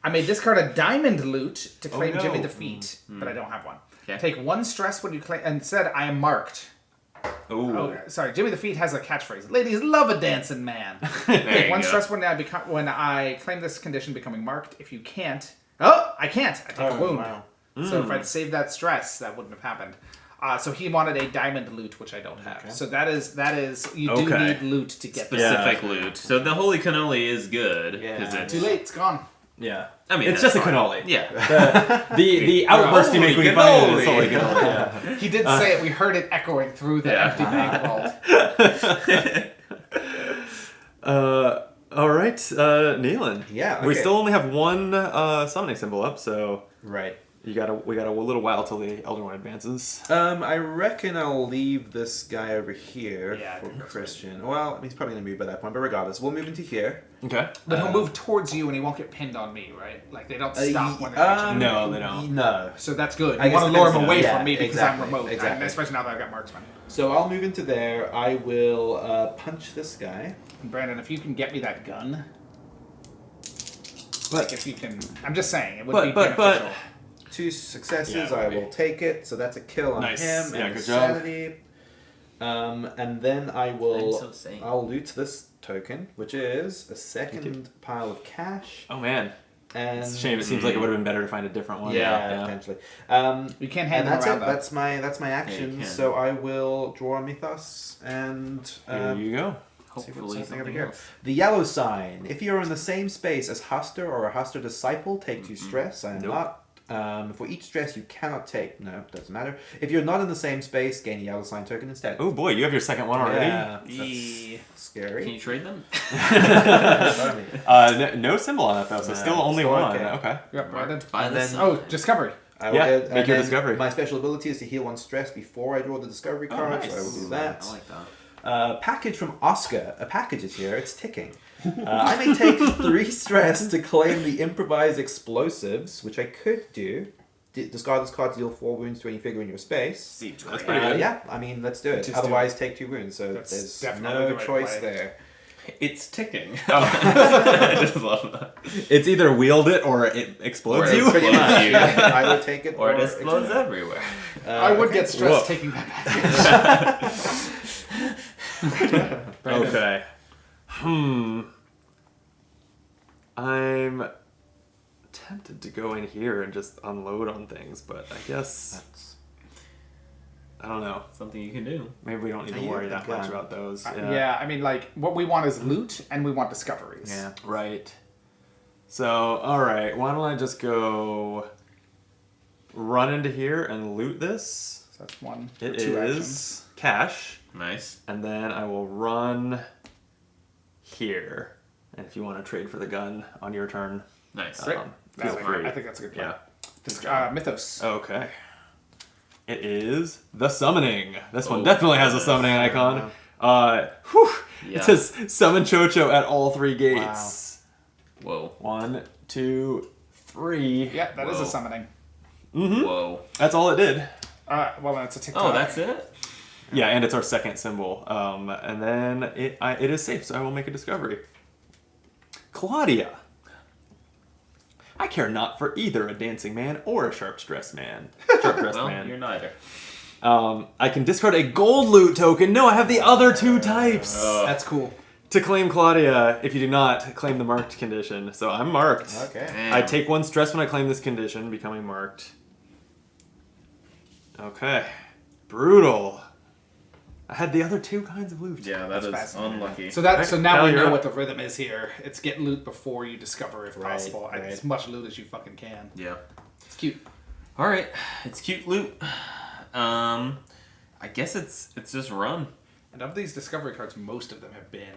I may discard a diamond loot to claim no. Jimmy the Feet, but I don't have one. Okay. Take 1 stress when you claim. And said I am marked. Ooh. Oh, sorry. Jimmy the Feet has a catchphrase. Ladies love a dancing man. There Take you 1 go. stress when I claim this condition becoming marked. If you can't. Oh, I can't. I take a wound. Wow. So if I'd saved that stress, that wouldn't have happened. So he wanted a diamond loot, which I don't have. Okay. So that is you do Okay. need loot to get this. Specific loot. So the holy cannoli is good. Yeah. 'cause it's, Too late. It's gone. Yeah. I mean, it's that's just a fine. cannoli. Yeah. The outburst you make when you find it is cannoli. holy cannoli. Yeah. He did say it. We heard it echoing through the Yeah. empty bank vault. All right, Neelan. Yeah, We okay. still only have one summoning symbol up, so Right. we got a little while till the Elder One advances. I reckon I'll leave this guy over here Yeah, I for think that's Christian. Well, he's probably going to move by that point, but regardless, we'll move into here. Okay. But he'll move towards you, and he won't get pinned on me, right? Like they don't stop when they're reaching. No, they don't. No. So that's good. I You guess want to lure him depends- away yeah, from me because exactly, I'm remote, exactly. and especially now that I've got marksman. So I'll move into there. I will punch this guy. And Brandon, if you can get me that gun, But like if you can, I'm just saying it would But- be but- beneficial. 2 successes. Yeah, I maybe. will take it. So that's a kill on Nice. him Yeah, and good job. sanity. And then I will. I'm so sane. I'll loot this token, which is a second pile of cash. oh man, And it's a shame. It seems like it would have been better to find a different one. Yeah, potentially. You can't hand And him that's around it. though. That's my action. can. So I will draw a mythos and Here you go. see what's Hopefully happening over something here. else. The yellow sign. If you're in the same space as Hastur or a Hastur disciple, take 2 stress. I am Nope. not. For each stress you cannot take. No, doesn't matter. If you're not in the same space, gain a yellow sign token instead. Oh boy, you have your second one already. Yeah, Yee. that's scary. Can you trade them? No symbol on it though, so No, still only still one. okay. Okay. Yep, Brandon. By And the then- sun. Oh, discovery. I will Yeah, get, make and your then discovery. My special ability is to heal 1 stress before I draw the discovery card, nice. so I will do that. I like that. Package from Oscar. A package is here. It's ticking. I may take 3 stress to claim the improvised explosives, which I could do. Discard this card to deal 4 wounds to any figure in your space. Seems That's great. pretty good. Yeah, I mean, let's do it. Just do Otherwise, take 2 wounds. So That's there's definitely no the right choice play. there. It's ticking. Oh. I just love that. It's either wield it or it explodes Or it you. explodes. you. I would take it. Or it explodes ignore. everywhere. I would okay. get stressed Woof. taking that package. Brandon. Okay. I'm tempted to go in here and just unload on things, but I guess I don't know. Something you can do. Maybe we don't need to You worry have that the much gun. about those. Yeah, I mean, like, what we want is loot, and we want discoveries. Yeah. Right. So, all right. Why don't I just go run into here and loot this? So that's 1 or It 2 is actions. cash, Nice. and then I will run here. And if you want to trade for the gun on your turn, Nice. Great. feel free. I think that's a good plan. Yeah. Mythos. Okay. It is the summoning. This one Oh, definitely has a goodness. summoning icon. Whew. Yeah. It says summon Chocho at all 3 gates. Whoa. 1, 2, 3. Yeah, that is Whoa. a summoning. Mm-hmm. Whoa. That's all it did. Well, then it's a TikTok. Oh, that's it? Yeah, and it's our second symbol. And then it is safe, so I will make a discovery. Claudia. I care not for either a dancing man or a sharp-dressed man. Sharp-dressed Well, man. you're neither. I can discard a gold loot token. No, I have the other 2 types. That's cool. To claim Claudia, if you do not claim the marked condition. So I'm marked. Okay. Damn. I take 1 stress when I claim this condition, becoming marked. Okay. Brutal. I had the other 2 kinds of loot. Yeah, that That's is fascinating. unlucky. So that so now Cal, we you're know up. what the rhythm is here. It's get loot before you discover if Right, possible. right. As much loot as you fucking can. Yeah. It's cute. All right. It's cute loot. I guess it's just run. And of these discovery cards, most of them have been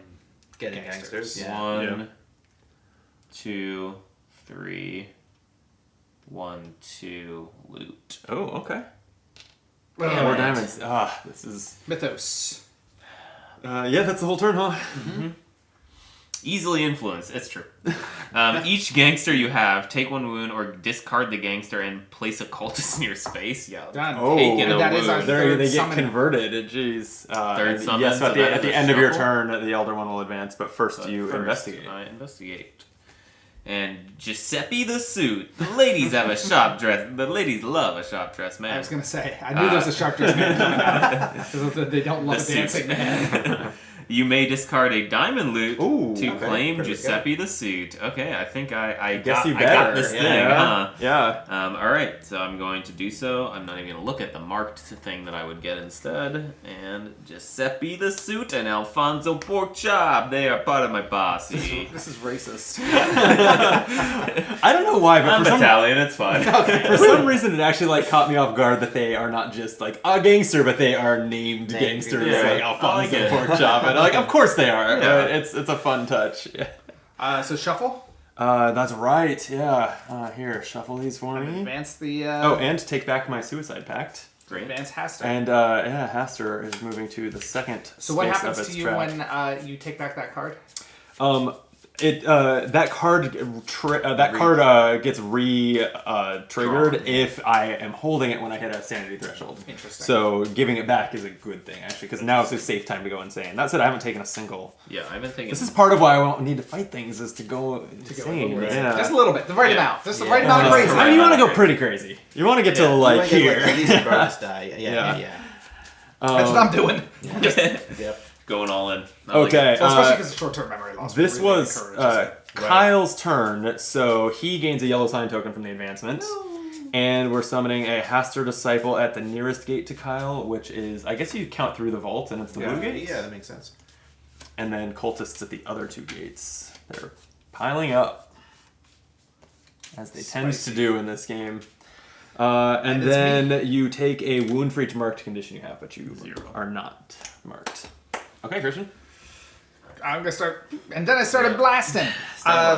Getting gangsters. gangsters. Yeah. 1, Yeah. 2, 3. 1, 2, loot. Oh, okay. Ugh. More diamonds. This is... Mythos. yeah, that's the whole turn, huh? Easily influenced. It's true. Each gangster you have, take 1 wound or discard the gangster and place a cultist in your space. Yeah. Done. Taking a that is our wound. third They get summon. converted. Jeez. Third summon, yes, so at that the is a end of your shuffle? turn, the Elder One will advance, but first you First, investigate. I investigate. And Giuseppe the suit. The ladies have a sharp dress. The ladies love a sharp dress man. I was gonna say, I knew there was a sharp dressed man coming out. Because they don't love The a dancing suit. man. You may discard a diamond loot Ooh, to okay, claim pretty Giuseppe the suit. Okay, I think I Guess got, you I better. got this thing, huh? Yeah. All right, so I'm going to do so. I'm not even going to look at the marked thing that I would get instead. And Giuseppe the suit and Alfonso pork chop. They are part of my posse. This is racist. I don't know why, but I'm for some, Italian. It's fine. for some reason it actually like caught me off guard that they are not just like a gangster, but they are named gangsters Yeah. like I Alfonso like it. pork chop. And like, of course they are. Yeah. It's a fun touch. So shuffle. That's right. Yeah. Here, shuffle these for me. Advance the. Oh, and take back my suicide pact. Great. Advance Hastur. And Hastur is moving to the second. So what space happens of to its you track. when you take back that card? That card gets triggered if I am holding it when I hit a sanity threshold. Interesting. So giving it back is a good thing actually, because now it's a safe time to go insane. That said, I haven't taken a single. Yeah, I've been thinking. This is part of why I won't need to fight things is to go insane. Crazy. Yeah. Just a little bit, the right Yeah. amount, just the Yeah. right amount of Yeah. crazy. I mean, you want to go pretty crazy. You want to get to Yeah. like You wanna get, here. at least a bonus die. Yeah. Yeah. That's what I'm doing. Yep. Going all in. I like Okay. it. Well, especially because of short-term memory loss. This We're really was encouraged. Kyle's turn, so he gains a yellow sign token from the advancement. And we're summoning a Hastur disciple at the nearest gate to Kyle, which is, I guess you count through the vault and it's the blue gate. Yeah, that makes sense. And then cultists at the other 2 gates. They're piling up, as they tend to do in this game. And it's then you take a wound for each marked condition you have, but you 0. are not marked. Okay, Christian. I'm gonna start, and then I started blasting.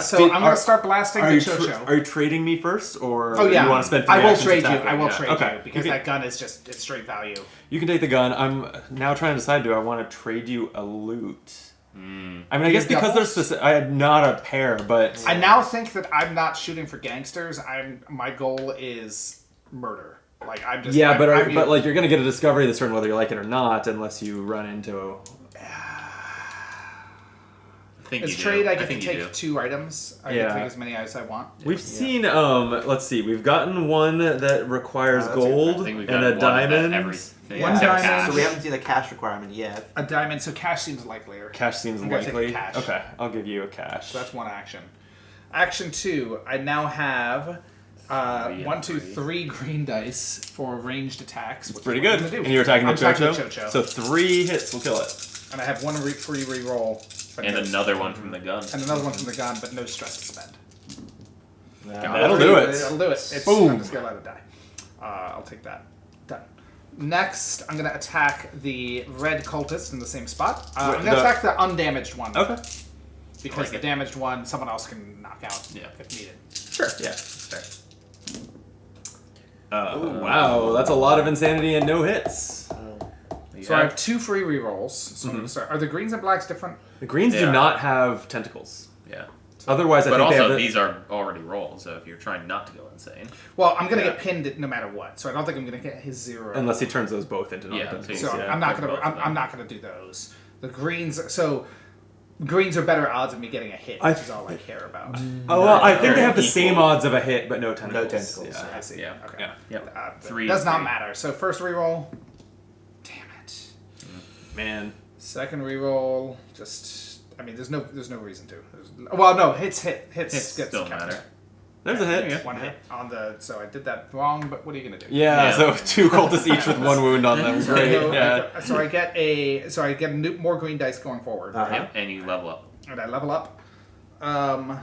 So Did- I'm gonna start blasting Are the you Chocho. are you trading me first, or Oh yeah, you want to spend 3 I will actions trade you. attacking? I will Yeah. trade Okay. you because You can- that gun is just it's straight value. You can take the gun. I'm now trying to decide, do I want to trade you a loot? I mean, I guess because doubles? there's specific, I had not a pair, but I now think that I'm not shooting for gangsters. My goal is murder. Like I'm just yeah, but I'm like you're gonna get a discovery this turn whether you like it or not, unless you run into. I think As you trade, do. I get to think you do. take 2 items. I Yeah. can take as many as I want. We've seen. Let's see. We've gotten one that requires that's gold I think we've and got a one diamond. that everything One except diamond. cash. So we haven't seen the cash requirement yet. A diamond, so cash seems likelier. Cash seems I'm gonna take likely. cash. Okay, I'll give you a cash. So that's 1 action. Action 2, I now have 1, 2, 3 green dice for ranged attacks. It's pretty good. And you're attacking the Chocho. So 3 hits will kill it. And I have 1 free reroll. but And no- another one from the gun. And another one from the gun, but no stress to spend. That'll do it. That'll do it. It's, Boom. I'm just gonna let it die. I'll take that. Done. Next, I'm gonna attack the red cultist in the same spot. I'm gonna attack the undamaged one. Okay. Because like the it. damaged one, someone else can knock out Yeah. if needed. Sure. Yeah. That's fair. Wow, that's a lot of insanity and no hits. So I have 2 free rerolls. So I'm gonna start. Are the greens and blacks different? The greens They do are. not have tentacles. Yeah. Otherwise, I But think they also, have the, these are already rolled, so if you're trying not to go insane. Well, I'm gonna Yeah. get pinned no matter what. So I don't think I'm gonna get his 0. unless he turns those both into Yeah, non-tentacles. So Yeah, I'm not both gonna. of them. I'm not gonna do those. The greens. So greens are better odds of me getting a hit, which is all I care about. Oh well, I think They're they have the equal. same odds of a hit, but no tentacles. tentacles. Yeah. I see. Yeah. Okay. Yeah. Yep. That 3 does not 3. matter. So first reroll. Damn it. Man. Second reroll. Just. I mean, there's no reason to. Well, no, hits Hits gets don't counted. matter. There's a hit. One hit on the. So I did that wrong, but what are you gonna do? Yeah, Yeah. so 2 cultists each with 1 wound on them. So, Great. Yeah. so I get more green dice going forward, Uh-huh. Yep, and you level up. and I level up, And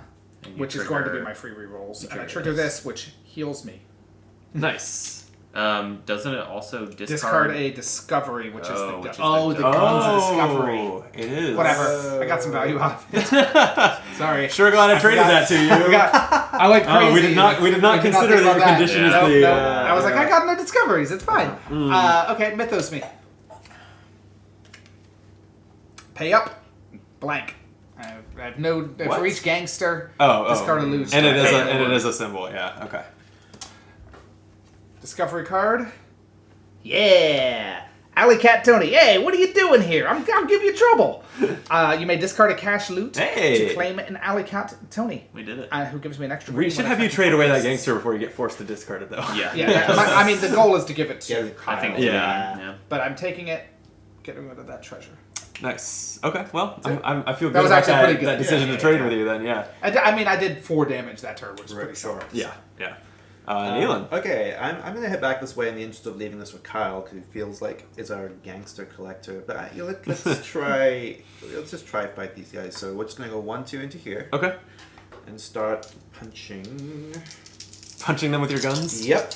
you which is going to be trigger- my free rerolls, you and I trigger trigger this, which heals me. Nice. Doesn't it also Discard a discovery, which is the gun. which is Oh, the gun's discovery. It is. Whatever. I got some value out of it. Sorry. Sure glad I traded forgot- that to you. I went crazy. Oh, we did not We did consider think that about your condition is Nope, the. nope. I was like, I got no discoveries. It's fine. Okay, mythos me. Pay up. Blank. I have no for each gangster. Discard a loot. And it is a symbol. Yeah. Okay. Discovery card. Yeah. Alley Cat Tony, hey, what are you doing here? I'll give you trouble. You may discard a cash loot to claim an Alley Cat Tony. We did it. Who gives me an extra. We should have you trade away that gangster before you get forced to discard it, though. Yeah. I mean, the goal is to give it to Kyle. I think. Yeah. But I'm taking it. Getting rid of that treasure. Nice. Okay. Well, I feel good That was about actually pretty good. that decision to trade with you. Then, yeah. I did 4 damage that turn, which is pretty solid. Yeah. Nealon. Okay, I'm going to head back this way in the interest of leaving this with Kyle, because he feels like is our gangster collector. But let's just try fight these guys. So we're just going to go 1-2 into here. Okay. And start punching. Punching them with your guns? Yep.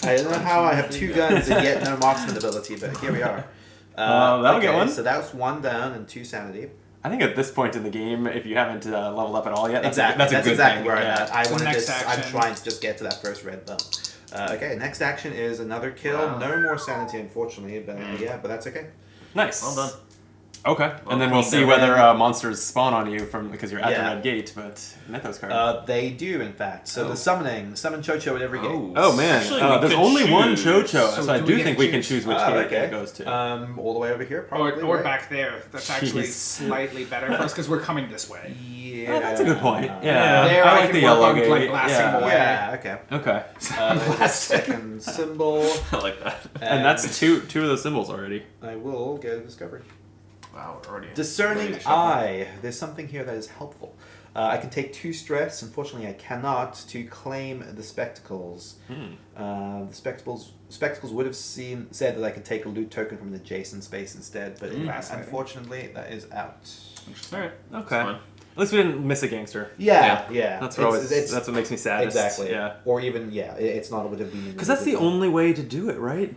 I don't know how I have 2 guns and yet no marksman ability, but here we are. That'll get one. So that was 1 down and 2 sanity. I think at this point in the game, if you haven't leveled up at all yet, that's exactly a good exactly thing. where I'm at. I'm action. trying to just get to that first red bump. Okay, next action is another kill. Wow. No more sanity, unfortunately, but but that's okay. Nice. Well done. Okay, and then we'll see whether monsters spawn on you because you're at the red gate. But Mythos card. They do, in fact. So the summon Chocho at every gate. Oh man, Actually, there's only one Chocho, so I do do we think get we can choose which gate it goes to. All the way over here, probably. Or right? back there. That's actually slightly better for us because we're coming this way. Yeah, Oh, that's a good point. Yeah, There I I like can the work yellow on, gate. like, blasting them away. Yeah, okay. Okay, Second symbol. I like that. and that's two of those symbols already. I will get a discovery. Wow, we're already. Discerning Eye. There's something here that is helpful. I can take 2 stress. Unfortunately, I cannot to claim the spectacles. The spectacles would have said that I could take a loot token from an adjacent space instead, but unfortunately, that is out. All right. Okay. At least we didn't miss a gangster. Yeah. That's what makes me sad. Exactly. Yeah. Or even it's not would have been Because that's the only way to do it, right?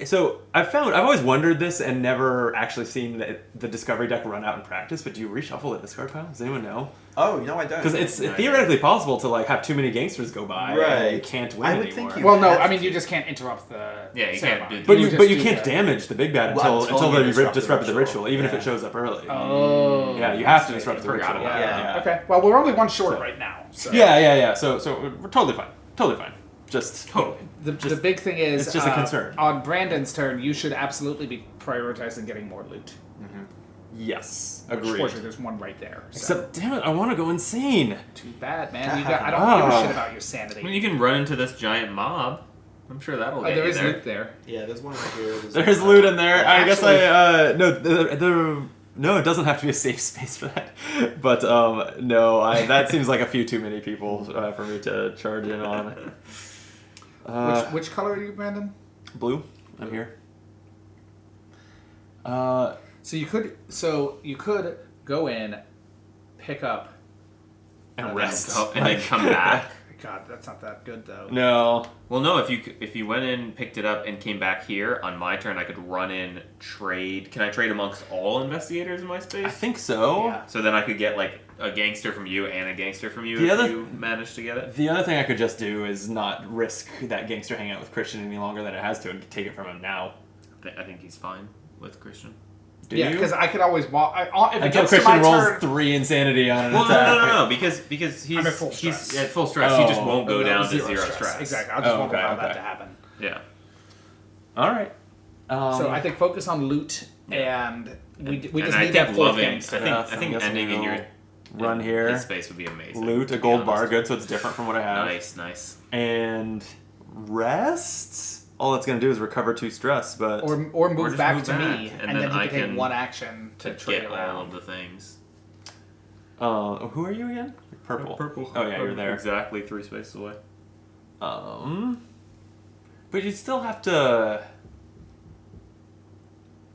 So I've always wondered this and never actually seen the discovery deck run out in practice. But do you reshuffle the discard pile? Does anyone know? Oh, no, I don't. Because it's theoretically possible to have too many gangsters go by, and you can't win anymore. Well, no, I mean you just can't interrupt the. Yeah, you can't do. But you can't damage the big bad until they disrupt the ritual, even if it shows up early. Oh. Yeah, you have to disrupt the ritual. Yeah. Okay. Well, we're only 1 short right now. So. Yeah. So we're totally fine. Just totally. The big thing is, it's just a concern. On Brandon's turn, you should absolutely be prioritizing getting more loot. Yes, Which, agreed. fortunately, there's one right there. So. Except, damn it, I want to go insane. Too bad, man. I don't give a shit about your sanity. I mean, you can run into this giant mob. I'm sure that'll get there you is there. loot there. Yeah, there's one right here. There's loot in there. I guess no, it doesn't have to be a safe space for that. But that seems like a few too many people for me to charge in on. Which color are you, Brandon? Blue. I'm here. So you could go in, pick up, and rest, and then come back. God, that's not that good though. No. Well, no. If you went in, picked it up, and came back here on my turn, I could run in, trade. Can I trade amongst all investigators in my space? I think so. Yeah. So then I could get a gangster from you and a gangster from you if you managed to get it. The other thing I could just do is not risk that gangster hanging out with Christian any longer than it has to, and take it from him now. I think he's fine with Christian. Because I could always walk. If it until gets Christian to my rolls turn, 3 insanity on an Well, attack. no, because he's I'm at full stress. He's at full stress. He just won't go down to 0 stress. Exactly. I just won't allow that to happen. Yeah. All right. So I think focus on loot, and we just I need think that fourth gangster. I think ending in your run here. His space would be amazing. Loot a gold bar, good, so it's different from what I have. Nice. And rest. All it's going to do is recover 2 stress, but or move back to me, and then he I can take can 1 action to trade get around. all of the things. Who are you again? Purple. Oh yeah, you're there. Exactly 3 spaces away. But you still have to.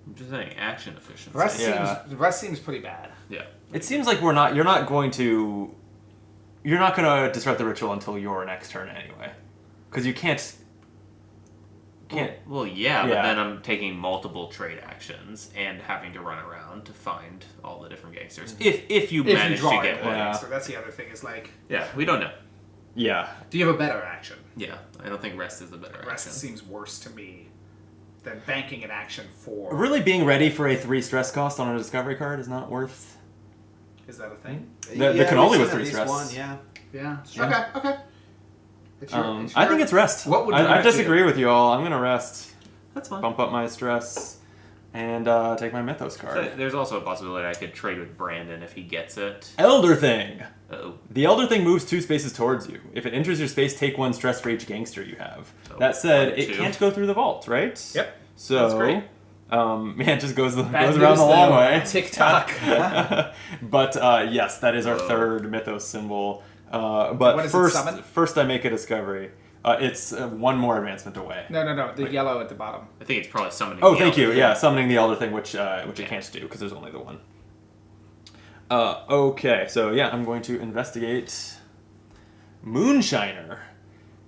I'm just saying action efficiency. The rest seems pretty bad. Yeah. It seems like you're not going to disrupt the ritual until your next turn anyway, because you can't. Well, yeah, but then I'm taking multiple trade actions and having to run around to find all the different gangsters. If you manage to get one. So that's the other thing is Yeah, we don't know. Yeah. Do you have a better action? Yeah, I don't think rest is a better Rest action. seems worse to me banking an action for. Really being ready for a 3 stress cost on a discovery card is not worth... Is that a thing? The cannoli was 3 stress. One, yeah. Yeah. Okay. I think it's rest. What would I disagree with you all. I'm going to rest. That's fine. Bump up my stress and take my Mythos card. So there's also a possibility I could trade with Brandon if he gets it. Elder Thing. Uh-oh. The Elder Thing moves 2 spaces towards you. If it enters your space, take 1 stress for each gangster you have. So that said, 1, it 2. can't go through the vault, right? Yep. So, That's great. It just goes around Bad the news, long though. way. TikTok. But yes, that is our 3rd Mythos symbol. But What is it first, summon? first I make a discovery. It's 1 more advancement away. No. The yellow at the bottom. I think it's probably summoning. Oh, the thank you. Elder Yeah, Thing. summoning the Elder Thing, which it can't do because there's only the 1. Okay, so yeah, I'm going to investigate Moonshiner.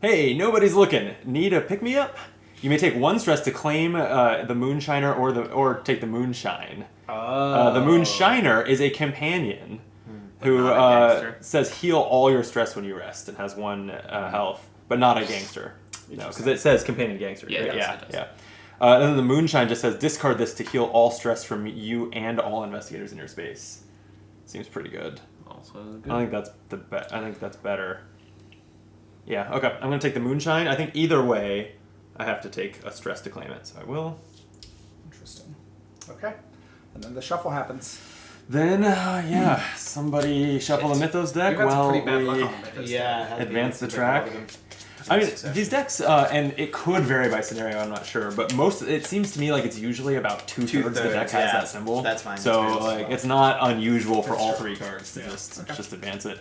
Hey, nobody's looking. Need a pick-me-up? You may take 1 stress to claim the Moonshiner or take the Moonshine. The Moonshiner is a companion who not a gangster. says heal all your stress when you rest and has 1 health, but not a gangster. No, because it says companion gangster. Yeah, right? it does, it does. And then the Moonshine just says discard this to heal all stress from you and all investigators in your space. Seems pretty good. Also good. I think that's I think that's better. Yeah. Okay. I'm gonna take the Moonshine. I think either way, I have to take a stress to claim it, so I will. Interesting. Okay. And then the shuffle happens. Then somebody shuffle the Mythos deck You've had some while pretty bad luck we on Mythos. advance the track. I mean, these decks, and it could vary by scenario, I'm not sure, but it seems to me like it's usually about 2/3 of the deck has that symbol. That's fine. So, That's like, well. it's not unusual for That's all true. 3 cards to just advance it.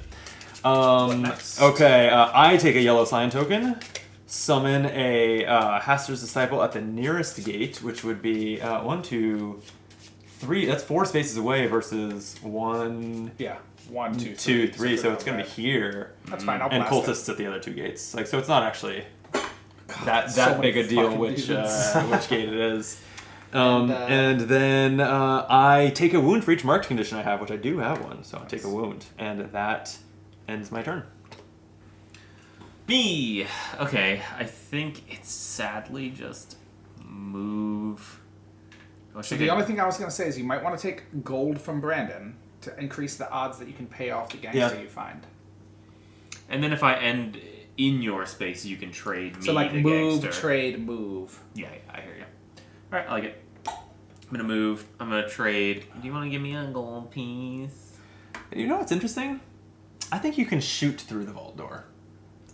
next? Okay, I take a yellow sign token, summon a Hastur's Disciple at the nearest gate, which would be 1, 2, 3. That's 4 spaces away versus 1, Yeah. 1, 2, 2, 3. So it's gonna be here. That's fine. I'll And blast it. cultists at the other 2 gates. Like, so it's not actually that so big many a deal fucking which dudes. which gate it is. And then I take a wound for each marked condition I have, which I do have one. So I take a wound, and that ends my turn. B. Okay, I think it's sadly just move. So the only thing I was going to say is you might want to take gold from Brandon to increase the odds that you can pay off the gangster you find. And then if I end in your space, you can trade me So like the move, gangster. trade, move. Yeah, I hear you. All right, I like it. I'm gonna move. I'm gonna trade. Do you want to give me a gold piece? You know what's interesting? I think you can shoot through the vault door.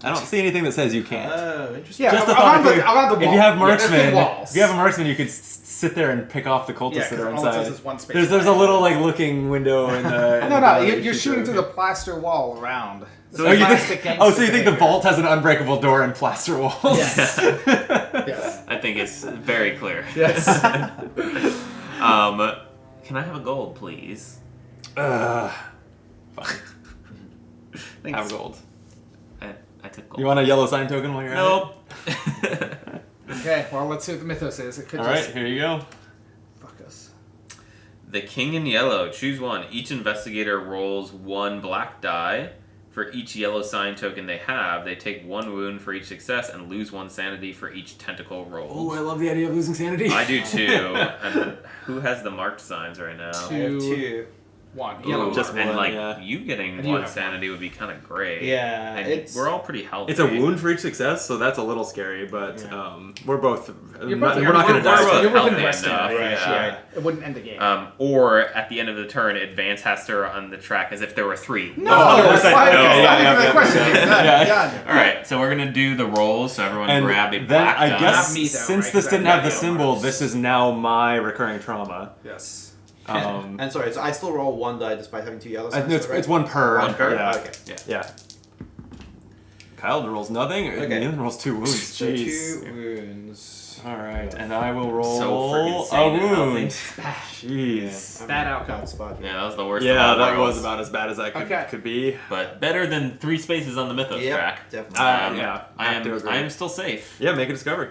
I don't see anything that says you can't. Oh, interesting. Yeah, Just a around thought, the wall. if you have Yeah, there's big marksman, walls. if you have a marksman, you could sit there and pick off the cultists Yeah, that are 'cause all it inside. says is 1 space There's a away. little like looking window in the. in the No, door you're that you shooting shoot through the plaster wall around. Oh, you think? Oh, so you think the vault has an unbreakable door and plaster walls? Yes. Yes. I think it's very clear. Yes. Can I have a gold, please? Fine. Thanks. Have gold. I took gold. You want a yellow sign token while you're at Nope. Okay, well, let's see what the mythos is. It could it? All right, just here you go. fuck us. The king in yellow. Choose one. Each investigator rolls 1 black die. For each yellow sign token they have, they take 1 wound for each success and lose 1 sanity for each tentacle rolled. Oh, I love the idea of losing sanity. I do too. And who has the marked signs right now? I have 2. 1. Ooh, Yellow. just and one, like yeah. you getting And you 1 have sanity would be kind of great. Yeah, and it's- we're all pretty healthy. It's a wound for each success, so that's a little scary. But we're both. You're both- we're not going to we're die. both You're within healthy resting enough, range. yeah. Yeah. It wouldn't end the game. Or at the end of the turn, advance Hastur on the track as if there were 3. no, that's that's fine. fine. Okay, It's not yeah, even yeah, a question. yeah. Done. All right, so we're gonna do the rolls. So everyone And grab a then black I die. guess Not me, though, since right? this 'Cause didn't I've have the got symbol, marks. this is now my recurring trauma. Yes. And sorry, so I still roll 1 die despite having 2 yellow signs. No, it's 1 per. One per? Yeah. Okay. Yeah. Kyle rolls nothing. Okay. Ian rolls 2 wounds. So Jeez. 2 wounds. All right, and I will roll So friggin' a sane and wound. healthy. Jeez. Bad outcome. Bad spot. Yeah, that was the worst. of Yeah, all that rolls. was about as bad as I Okay. could be. But better than 3 spaces on the Mythos Yep, track. definitely. Yeah, I have to agree. am still safe. Yeah, make a discovery.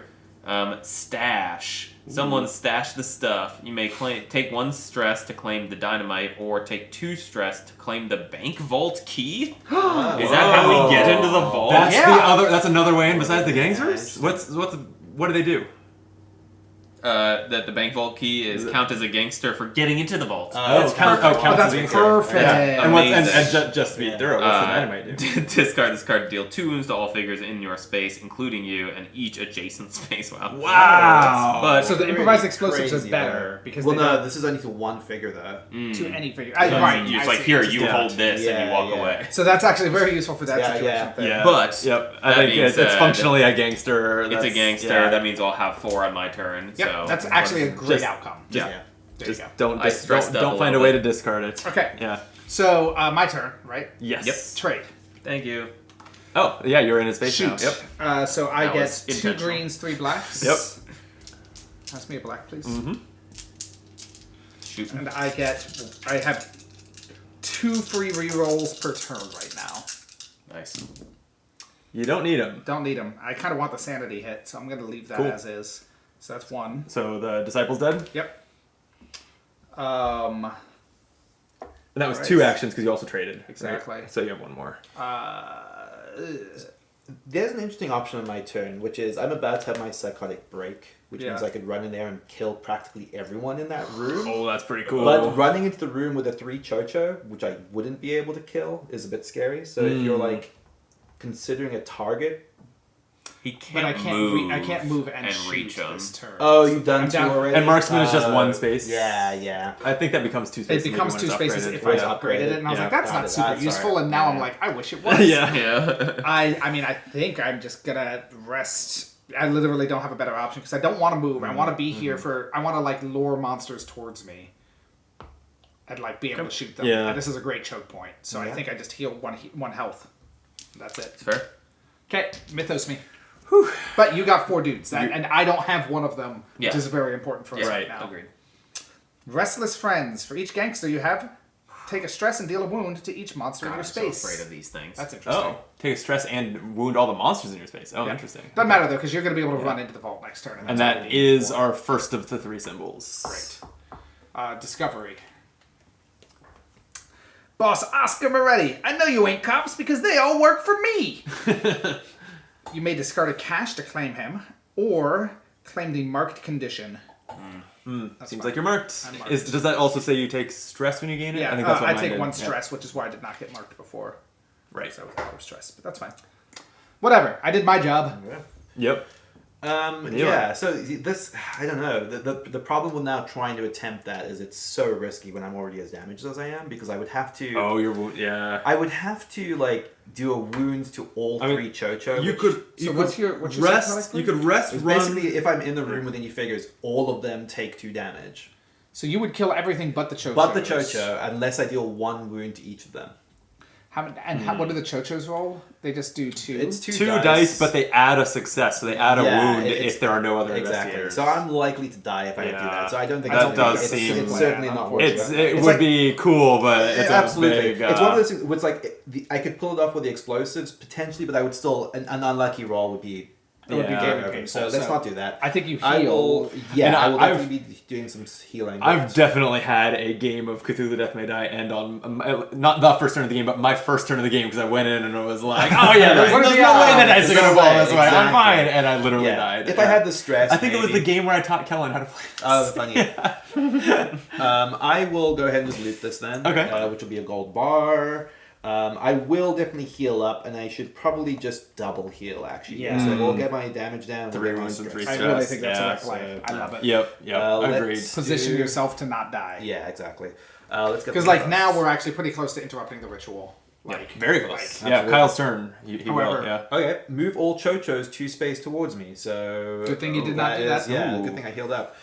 Stash. Someone stash the stuff. You may take 1 stress to claim the dynamite, or take 2 stress to claim the bank vault key. Is that how we get into the vault? That's Yeah. the other. That's another way in besides the gangsters. Yeah, What do they do? that the bank vault key is count as a gangster for getting into the vault. Counts that's as a perfect. Yeah. And just to be thorough, what's the dynamite do? Discard this card to deal 2 wounds to all figures in your space, including you, and each adjacent space. Wow. But So the improvised explosives Crazy, are better because well, they no, don't this is only to one figure though. to any figure. right, it's I like see. here, you Yeah. hold this and you walk away. So that's actually very useful for that Yeah, situation. yeah. There. Yeah. But I think means, it's functionally a gangster. It's a That's- gangster. yeah. That means I'll have 4 on my turn. Yep, So that's actually a great just- outcome. Yeah. There Just you go. don't I stressed up a don't find a little way bit. to discard it. Okay. Yeah. So my turn, right? Yes. Yep. Trade. Thank you. Oh, yeah, you're in his face Shoot. now. Yep. So I That get was 2 intentional. greens, 3 blacks. Yep. Pass me a black, please. Mm-hmm. Shoot. And I have 2 free rerolls per turn right now. Nice. You don't need him. Don't need them. I kind of want the sanity hit, so I'm going to leave that Cool. as is. So that's 1. So the disciple's dead? Yep. And that was Alright. 2 actions because you also traded. right? Exactly. So you have 1 more. There's an interesting option on my turn, which is I'm about to have my psychotic break, which Yeah. means I could run in there and kill practically everyone in that room. Oh, that's pretty cool. But running into the room with a 3 chocho, which I wouldn't be able to kill, is a bit scary. So if you're like considering a target, He But can't I can't move. I can't move and shoot reach him. this turn. oh, you've done I'm 2 down- already. And marksman is just 1 space. Yeah. I think that becomes 2 It spaces. becomes maybe 2 when it's spaces upgraded. if I It's upgraded it, and I was Yeah. like, that's Got not it. super That's useful, alright. and now I'm Yeah. like, I wish it was. Yeah. Yeah. I mean, I think I'm just gonna rest. I literally don't have a better option because I don't want to move. I want to be here for. I want to like lure monsters towards me, and like be able to shoot them. Yeah. And this is a great choke point. So I Yeah. think I just heal 1 health. That's it. Fair. Okay, mythos me. But you got 4 dudes, and I don't have one of them, which Yeah. is very important for us Yeah, right now. Agreed. Restless friends. For each gangster you have, take a stress and deal a wound to each monster in God, your I'm so space. afraid of these things. That's interesting. Oh, take a stress and wound all the monsters in your space. Oh, interesting. Doesn't matter though, because you're going to be able to run into the vault next turn. And that's all that we need is for. our first of the 3 symbols. Great. Discovery. Boss Oscar Moretti, I know you ain't cops because they all work for me. You may discard a cash to claim him, or claim the marked condition. That's Seems fine. like you're marked. I'm marked. Does that also say you take stress when you gain it? Yeah, I think that's what I mine take did. 1 Yeah. stress, which is why I did not get marked before. Right. So I was out of stress, but that's fine. Whatever, I did my job. Yep. Yeah, so this, I don't know. The problem with now trying to attempt that is it's so risky when I'm already as damaged as I am, because I would have to. Oh, yeah. I would have to like do a wound to all 3 chocho. You which could. So You what's could your rest. psychotic You could rest. is Run. basically, if I'm in the room with any figures, all of them take 2 damage. So you would kill everything but the chochos. But the chocho, unless I deal 1 wound to each of them. What do the chochos roll? They just do 2. It's 2 2 dice, but they add a success, so they add a wound it's- if there are no other Exactly. investigators. So I'm likely to I do Yeah. that. So I don't think That it's, does it's, seem- it's certainly not worth It It's would like- be cool, but it's absolutely. a big. It's one of those things where it's like I could pull it off with the explosives potentially, but I would still an unlucky roll would be. It would be Yeah. very Okay, painful. so let's not do that. I think you heal. I will. Yeah, And I will I've- definitely be doing some healing. I've definitely had a game of Cthulhu Death May Die end on not the first turn of the game, but my first turn of the game because I went in and it was like, oh yeah, there's no way the dice are gonna fall this way. I'm Exactly. fine, and I literally Yeah. died. If I had the stress, I think it was the maybe. game where I taught Kellen how to play. This. Oh, funny. I will go ahead and just loot this then. Okay. Which will be a gold bar. I will definitely heal up, and I should probably just double heal actually. Yeah. So we'll get my damage down. 3 we'll get my wounds and stress 3 I stress. really think that's Yeah, a right play. I love it. Yep. let's- Agreed. Position do- yourself to not die. Yeah, exactly. Let's get Because the like bonus. now we're actually pretty close to interrupting the ritual. Like Very close. like- Yeah, Absolutely. Kyle's turn. He However- will. Yeah. Okay, move all chochos 2 space towards me. So Good thing you did not do that. Yeah, Ooh. good thing I healed up.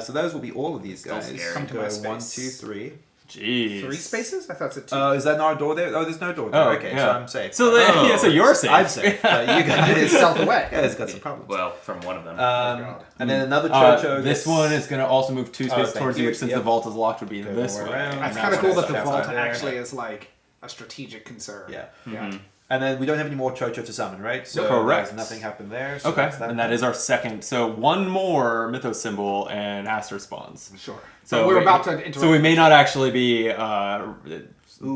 So those will be all of these Still guys. scary. Come to my Go space. 1, 2, 3. Jeez. 3 spaces? I thought it said 2. Is that not a door there? Oh, there's no door there. Oh, Okay, so yeah. I'm safe. So yeah, so you're safe. I'm safe. But you you guys, did stealth away. guys got some problems. Well, from one of them. God. And then another chocho. This gets- one is going to also move 2 spaces thank towards you. you since Yep. the vault is locked would be Go this more way. around. And That's now kind of it's cool that the outside vault there. actually is like a strategic concern. Yeah. Yeah. And then we don't have any more chocho to summon, right? So Correct. there's nothing happened there. So Okay, that's and that is our second. So 1 more mythos symbol and Hastur spawns. Sure. So So we're about to interrupt. So we may not actually be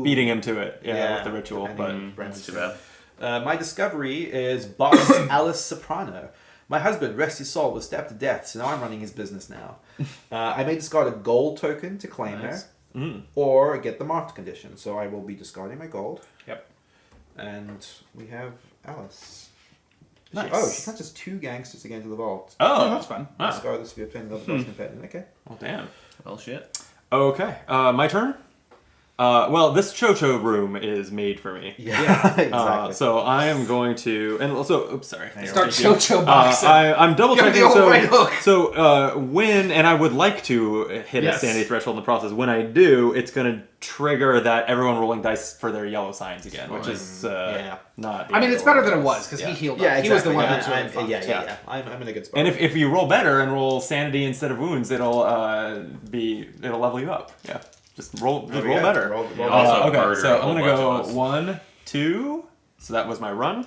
beating him to it. Yeah, with the ritual, depending but on Brent's too bad. My discovery is Boss Alice Soprano. My husband, rest his soul, was stabbed to death, so now I'm running his business now. I may discard a gold token to claim her, or get the marked condition. So I will be discarding my gold. Yep. And we have Alice. Nice. She catches 2 gangsters again to the vault. Oh, that's fun. Discard this if you're playing the boss companion. Okay. Well, damn. Well, shit. Okay. My turn? Well, this Chocho room is made for me. Yeah, exactly. So I am going to, and also, oops, sorry. Start Chocho boxing. I'm double Give me checking. the old right hook. So when, and I would like to hit a sanity threshold in the process. When I do, it's going to trigger that everyone rolling dice for their yellow signs again, which is not. I mean, it's better than it was because he healed. Yeah, up. Exactly. He was the one yeah, who really fucked. yeah. I'm in a good spot. And if you roll better and roll sanity instead of wounds, it'll level you up. Yeah. Just roll better. Also Okay, murder so a whole I'm gonna bunch go of us. 1, 2. So that was my run.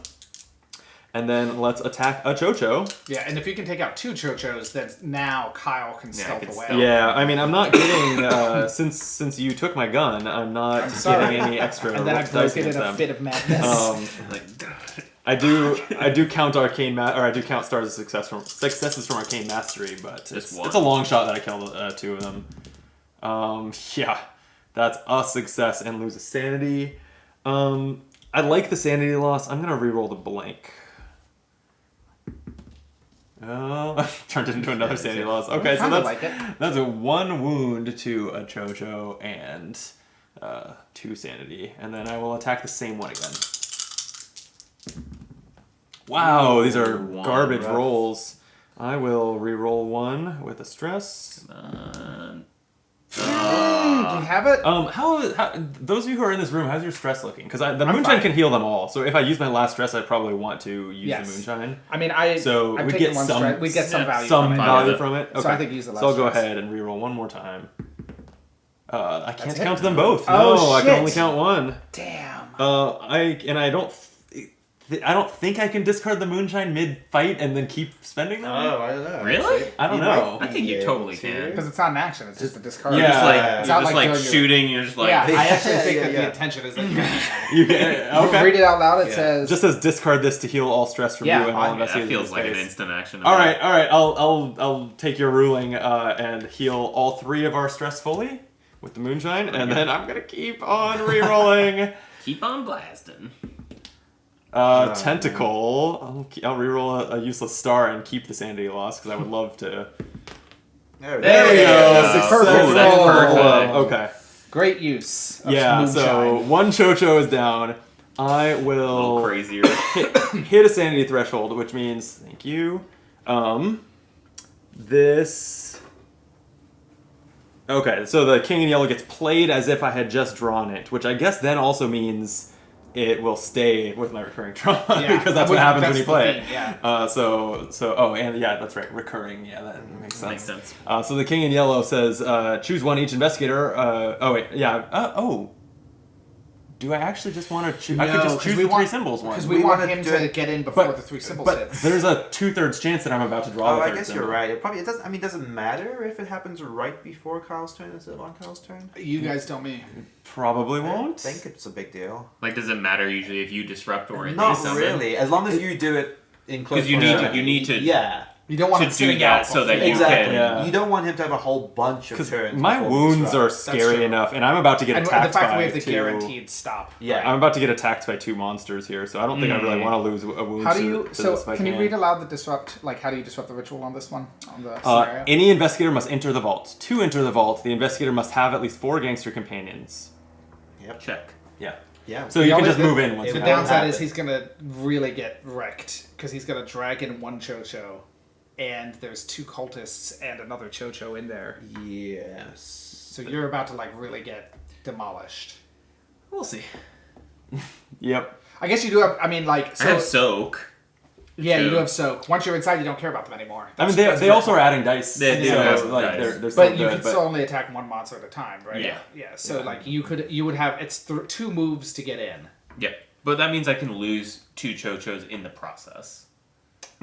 And then let's attack a Chocho. Yeah, and if you can take out 2 Chochos, then now Kyle can stealth away. Yeah, I mean, I'm not getting since you took my gun, I'm not getting any extra. And then I dice broke it in against a them. fit of madness. I do count arcane I do count stars of successes from arcane mastery, but it's a long shot that I kill 2 of them. Yeah, that's a success and lose a sanity. I like the sanity loss. I'm gonna reroll the blank. Oh, turned it into another sanity loss. Okay, so that's a 1 wound to a Chocho and 2 sanity, and then I will attack the same one again. Wow, these are garbage rolls. I will reroll 1 with a stress. Do you have it? How those of you who are in this room, how's your stress looking? Because the moonshine can heal them all. So if I use my last stress, I probably want to use the moonshine. I mean, we get some value from it. Okay. So I think use the last So I'll go stress. ahead and reroll 1 more time. I can't count them both. Oh, No, I shit. can only count 1. Damn. I don't think I can discard the moonshine mid-fight and then keep spending them. Oh, I don't know. Really? I don't know. I think you totally can. Because it's not an action, it's just a discard. Yeah. It's You're not just like like doing shooting. You're just like. Yeah, I actually think Yeah, that yeah. the intention is that You can, okay. read it out loud. It says Just says discard this to heal all stress from you and all That investigating feels like an space. instant action. All right. I'll take your ruling and heal all 3 of our stress fully with the moonshine, and then I'm gonna keep on re-rolling. Keep on blasting. Tentacle. I'll reroll a useless star and keep the sanity loss because I would love to. There we There we go. go. Success. Perfect that's roll. perfect. Okay. great use. Of Yeah. So moonshine. 1 Chocho is down. I A little will crazier. hit a sanity threshold, which means thank you. This. Okay, so the king in yellow gets played as if I had just drawn it, which I guess then also means it will stay with my recurring trauma because that's what happens when you play it. Yeah. That's right, recurring. Yeah, that makes sense. Makes sense. So the king in yellow says, choose 1 each investigator. Do I actually just want to choose? I could just choose the 3 symbols one. Because we want him do to it- get in before the 3 symbols But hits. there's a 2/3 chance that I'm about to draw the Oh, third I guess symbol. you're right. It doesn't. I mean, does it matter if it happens right before Kyle's turn instead of on Kyle's turn? You guys tell me. Probably I won't. think it's a big deal. Like, does it matter usually if you disrupt or if Not they summon? really. As long as you do it in close. 'Cause you need to- Yeah. You don't want To him do sitting that out so that before. you Exactly. can- Yeah. You don't want him to have a whole bunch of Because turns. my before we wounds disrupt. are That's scary true. enough, and I'm about to get And attacked the fact by we have the 2. guaranteed stop. Yeah. I'm about to get attacked by 2 monsters here, so I don't think I really want to lose a wound. How do you? to So this if I can you read aloud the disrupt? Like, how do you disrupt the ritual on this one? On the scenario? Any investigator must enter the vault. To enter the vault, the investigator must have at least 4 gangster companions. Check. Yeah. Yeah. So you can just move in once it The you will have downside happen. is he's gonna really get wrecked because he's gonna drag in 1 Chocho, and there's 2 cultists and another Chocho in there. Yes. So you're about to really get demolished. We'll see. Yep. I guess you do have. I mean, I have soak. yeah, you too. do have soak. Once you're inside, you don't care about them anymore. I mean, That's they also are adding dice. They do so, have some like, dice. they're But still you good, can still only attack 1 monster at a time, right? Yeah. Yeah. So you would have 2 moves to get in. Yeah. But that means I can lose 2 Chochos in the process.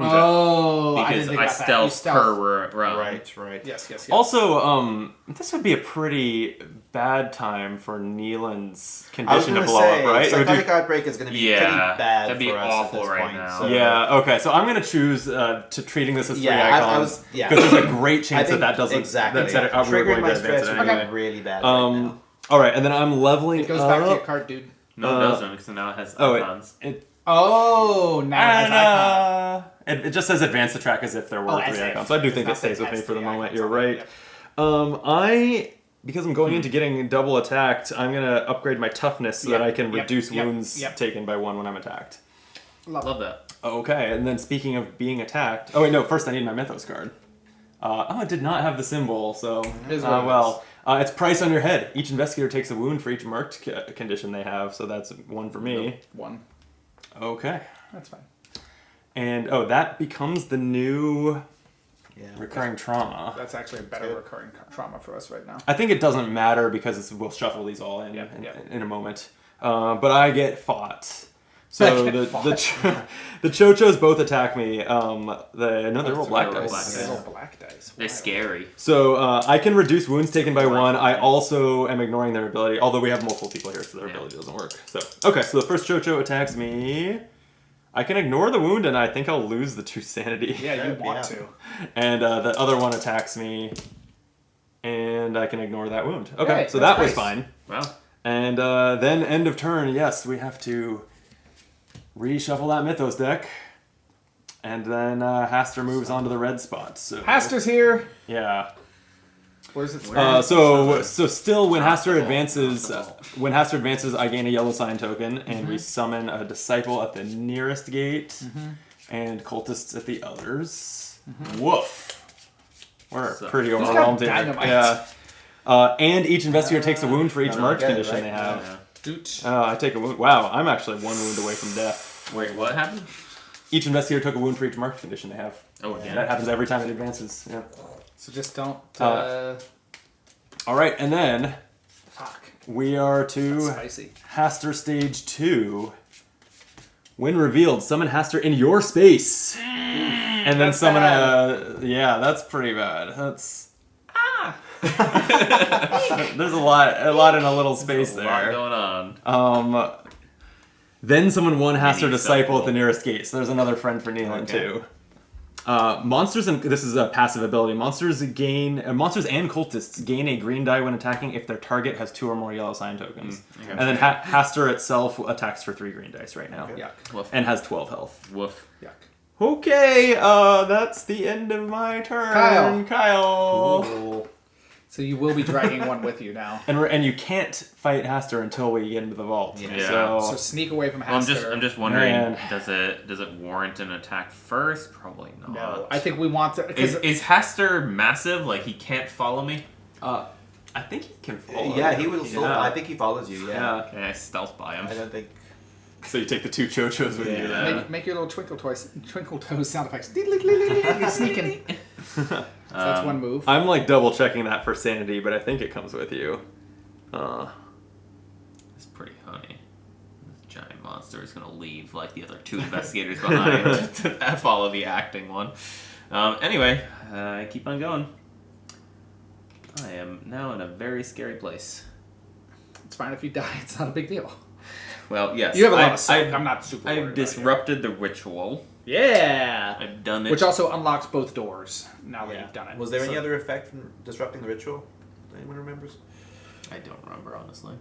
Oh, I because didn't think I about that. You stealth per run. Right. Yes. Also, this would be a pretty bad time for Neelan's I was condition going to to blow say, up, right? It would psychotic do- outbreak is going to be Yeah, pretty bad that'd be for us awful at this right point. now. So. Yeah, okay, so I'm going to choose to treating this as 3 Yeah, icons. yeah. Because there's a great I chance think that doesn't... exactly. That we were Triggering going my to advance stress it would be anyway. really bad right now. Alright, and then I'm leveling It goes back to your up. card, dude. No, it doesn't, because now it has Oh, icons. Oh, now it has icon. It just says advance the track as if there were as 3 if. icons. So I do It's think not it stays that with me has for the 3 moment. icons You're on it, right. Because I'm going into getting double attacked, I'm going to upgrade my toughness so that I can reduce wounds taken by 1 when I'm attacked. Love that. Okay, and then speaking of being attacked... Oh, wait, no, first I need my Mythos card. It did not have the symbol, so... it's price on your head. Each investigator takes a wound for each marked condition they have, so that's 1 for me. 1. Okay. That's fine. And, that becomes the new recurring trauma. That's actually a better recurring trauma for us right now. I think it doesn't matter because we'll shuffle these all in in a moment. But I get fought. So the Chochos both attack me. They're all black dice. They're all black dice. They're scary. So I can reduce wounds taken by 1. I also am ignoring their ability, although we have multiple people here, so their ability doesn't work. So so the first Chocho attacks me. I can ignore the wound, and I think I'll lose the 2 sanity. Yeah, you want to. And the other one attacks me, and I can ignore that wound. Okay, Right, so that's that was nice. fine. Wow. And then end of turn, yes, we have to reshuffle that Mythos deck. And then Hastur moves on to the red spot. So Hastur's here. Yeah. Where's it? So still when Hastur advances, I gain a yellow sign token, and we summon a disciple at the nearest gate, and cultists at the others. Woof. We're pretty overwhelmed here. dynamite? Yeah. And each investigator takes a wound for each marked condition they have. Yeah. I take a wound. Wow, I'm actually 1 wound away from death. Wait, what happened? Each investigator took a wound for each marked condition they have. Oh, yeah. That happens every time it advances. Yeah. So just don't. All right, and then Fuck. we are to Spicy. Hastur Stage 2. When revealed, summon Hastur in your space. And then summon a... Yeah, that's pretty bad. That's... There's a lot in a little space There's a lot there. going on. Then summon 1 Hastur Mini Disciple cycle. at the nearest gate. So there's another friend for Neelan too. Monsters and this is a passive ability. Monsters and cultists gain a green die when attacking if their target has 2 or more yellow sign tokens. And then Hastur itself attacks for 3 green dice right now, Yuck. Woof. and has 12 health. Woof. Yuck. Okay, that's the end of my turn, Kyle. Cool. So you will be dragging 1 with you now. And you can't fight Hastur until we get into the vault. Yeah. So sneak away from Hastur. Well, I'm just wondering, Man. does it warrant an attack first? Probably not. No, I think we want to. Is Hastur massive? Like he can't follow me? I think he can follow. Yeah, he will. Yeah. I think he follows you. Yeah. Okay, I stealth by him. I don't think. So you take the 2 Chochos with you then. Make your little twinkle toes sound effects. You're sneaking. So that's 1 move. I'm like double checking that for sanity, but I think it comes with you. It's pretty funny. This giant monster is gonna leave like the other 2 investigators behind to follow the acting one. Anyway, I keep on going. I am now in a very scary place. It's fine if you die. It's not a big deal. Well, yes. You have a lot of soak. I'm not super worried I've about disrupted the ritual. you. Yeah. I've done it. Which also unlocks both doors now that you've done it. Was there any So- other effect from disrupting the ritual? Anyone remembers? I don't remember, honestly.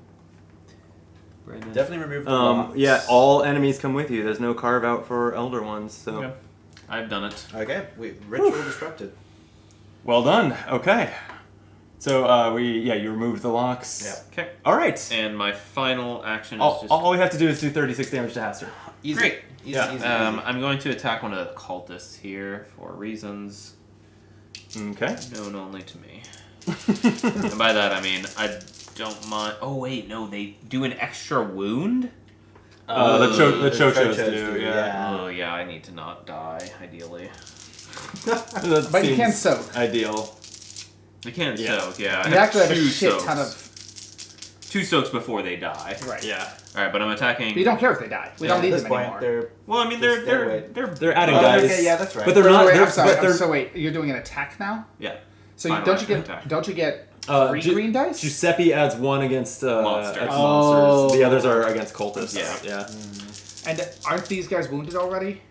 Brandon? Definitely remove the locks. Yeah, all enemies come with you. There's no carve out for elder ones. So Yeah. I've done it. Okay, ritual disrupted. well done. Okay. So you removed the locks. Yeah. Okay. All right. And my final action is just... All we have to do is do 36 damage to Hastur. Easy. Great. Easy, Yeah. easy. I'm going to attack one of the cultists here for reasons Okay. known only to me. And by that I mean I don't mind... Oh wait, no, they do an extra wound? The Chochos Chochos do. do, Yeah. yeah. Oh yeah, I need to not die, ideally. That But you can seems soak. Ideal. They can Yeah. soak, yeah. I You actually have a 2 shit soaks. ton of. 2 soaks before they die. Right. Yeah. All right, but I'm attacking. But you don't care if they die. We don't need them anymore. Well, I mean, they're adding dice. Okay, yeah, that's right. But they're not. Wait, they're, I'm sorry. but they're, So wait, you're doing an attack now? Yeah. So Final don't you action get attack. 3 green dice? Giuseppe adds 1 against Monsters. monsters. The others are against cultists. Yeah. And aren't these guys wounded already?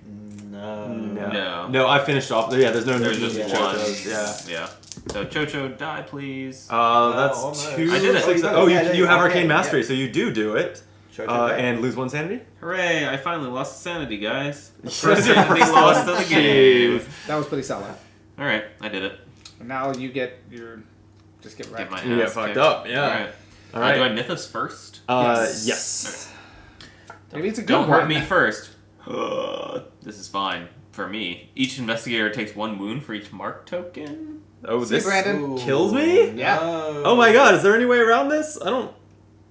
No. I finished off. Yeah, there's no There's news. just Yeah. one. Yeah. So Chocho, die please. That's almost. 2. I did it. You have arcane yeah. mastery, so you do it. And lose 1 sanity. Hooray! I finally lost sanity, guys. The That's first your sanity first lost one. of the game. That was pretty solid. All right, I did it. And now you get your... Just get wrecked. Get my You get ass fucked kicked. up, yeah. All right. All right. Do I mythos first? Yes. Maybe it's a good Don't one. hurt me first. This is fine for me. Each investigator takes 1 wound for each mark token. Oh, See, this Brandon? kills me? Yeah. Oh my god, is there any way around this? I don't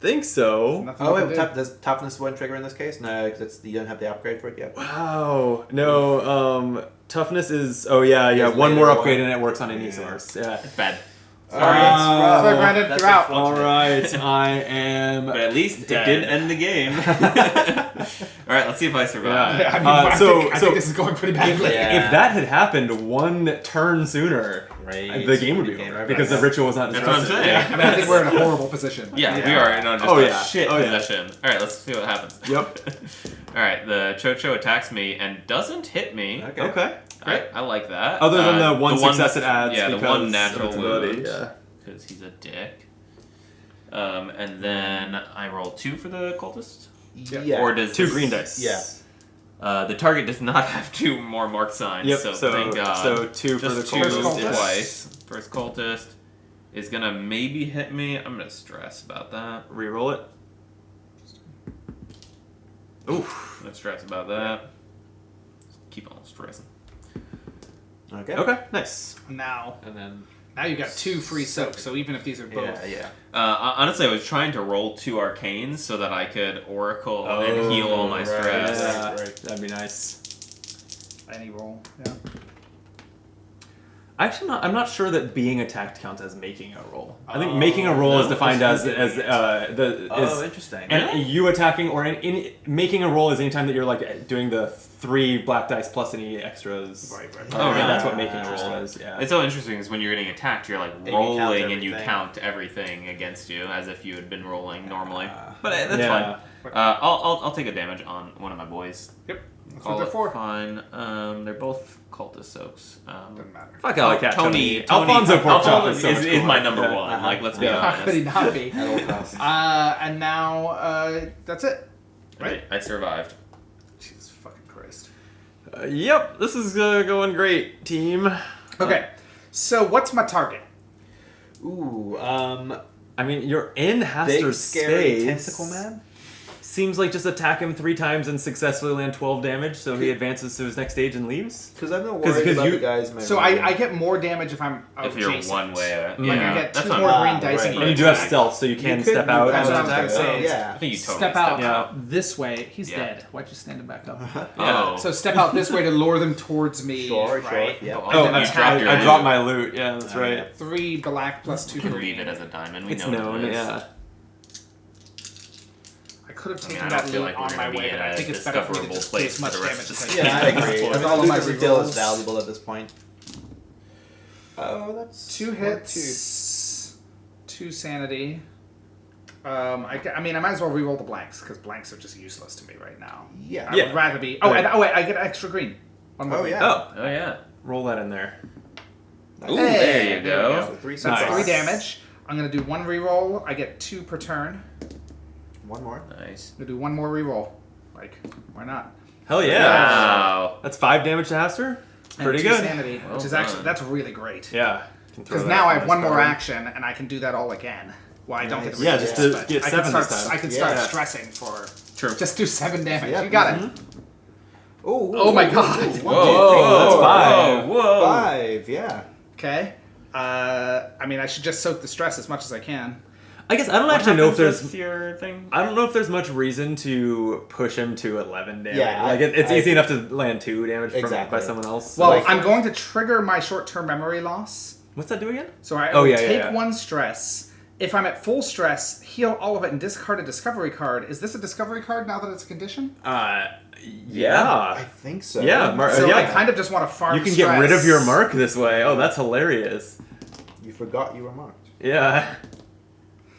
think so. Nothing Oh we wait, can do. does toughness one trigger in this case? No, because you don't have the upgrade for it yet. Wow. No, toughness is... Oh, yeah. It's One more later upgrade on. and it works on any source. Yeah. It's bad. Sorry, Brandon, That's you're out. Alright, I am... But at least Dead. it did end the game. All right, let's see if I survive. Yeah, I mean, I think this is going pretty badly. If that had happened 1 turn sooner, Right. the game would be over. Because the ritual was not That's what I'm disrupted. saying. I mean, I think we're in a horrible position. Yeah, we are in just Oh, a yeah. shit Oh, yeah. position. All right, let's see what happens. Yep. All right, the Chocho attacks me and doesn't hit me. Okay. I like that. Other than the one success it adds. Yeah, the because one natural of its ability, wound. Yeah. Because he's a dick. And then I roll 2 for the cultist. Yeah. Or does 2 this- green dice. Yeah. The target does not have 2 more mark signs. Yep, So thank God. so 2 for Just the 2 cultist. twice. First cultist is gonna maybe hit me. I'm gonna stress about that. Reroll it. Oof. I'm gonna stress about that. Keep on stressing. Okay. Okay, nice. Now And then. you got 2 free soaks, so even if these are both... Yeah. Honestly, I was trying to roll 2 arcanes so that I could oracle and heal all my stress. Yeah, Right. that'd be nice. Any roll, yeah. Actually, I'm not sure that being attacked counts as making a roll. I think making a roll is defined as interesting. and you attacking or in making a roll is anytime that you're like doing the 3 black dice plus any extras. Right. Oh, really? That's what making a roll is. Yeah. It's so interesting is when you're getting attacked, you're like you rolling count and you everything. count everything against you as if you had been rolling normally. But that's Yeah. fine. I'll take a damage on one of my boys. Yep. That's Call what they're it for. fine. They're both cultist soaks. Doesn't matter. Fuck Alley Cat. Tony Alfonso Pork Chop Alfonso is so much is my cooler. number Yeah. 1. Like, let's be Yeah. How could he honest. not be? At all costs. And now, that's it. Right? I survived. Jesus fucking Christ. Yep, this is going great, team. Okay, so what's my target? Ooh. I mean, you're in Big Hastur's scary space. tentacle man. Seems like just attack him 3 times and successfully land 12 damage, so he advances to his next stage and leaves. Because I'm not 'Cause worried about you- the guys. So I get more damage if I'm If you're adjacent. one way, Like I get that's 2 not more bad. green dice. right. And And you do have stealth, so you can could step do out. that. That's what I was and gonna attack. say. Yeah. I think you totally Step out Yeah. this way. He's Yeah. dead. Why'd you stand him back up? Oh. So step out this way to lure them towards me. Sure, right? yeah. Oh, Oh, you that's dropped your I loot. dropped my loot. Yeah, that's Oh, right. yeah. 3 black plus 2 You can green. leave it as a diamond. We It's know known, what it is. yeah. I could have I mean, taken I don't that feel loot like we're on gonna my be way, in but I a think it's better for me to discoverable just do place as much for the damage rest as of I the can. Yeah, I agree. With As all of long my as the deal is rerolls. valuable at this point. Oh, that's 2 hits, 2 sanity. I mean, I might as well re-roll the blanks because blanks are just useless to me right now. Yeah. I Yeah. would rather be. Oh, Right. and wait, I get extra green. One more Oh, green. yeah. Oh, Oh yeah. roll that in there. Ooh, Hey, there you there we go. So 3 So that's Nice. 3 damage. I'm gonna do 1 re-roll. I get 2 per turn. One more. Nice. I'm gonna do 1 more re-roll. Like, why not? Hell yeah. Wow. That's 5 damage to Hastur. And Pretty 2 good. sanity, Well which is done. actually that's really great. Yeah. Can throw Because that now I on have his 1 more card. action, and I can do that all again. Well, I don't get the Yeah, resist, just to but get I 7 can this start. time. I can start Yeah. stressing for. True. Just do 7 damage. Yep. You got it. Oh my God. Whoa, that's 5. Whoa. 5, yeah. Okay. I mean, I should just soak the stress as much as I can. I guess I don't What actually know if happens there's. with your thing. I don't know if there's much reason to push him to 11 damage. Yeah, like it's I easy agree. enough to land 2 damage from, Exactly. by someone else. Well, Like- I'm going to trigger my short-term memory loss. What's that do again? So I Oh, will yeah, take yeah. 1 stress, If I'm at full stress, heal all of it and discard a discovery card. Is this a discovery card now that it's a condition? Yeah. I think so. Yeah, So yeah. I kind of just want to farm You can stress. get rid of your mark this way. Oh, that's hilarious. You forgot you were marked. Yeah.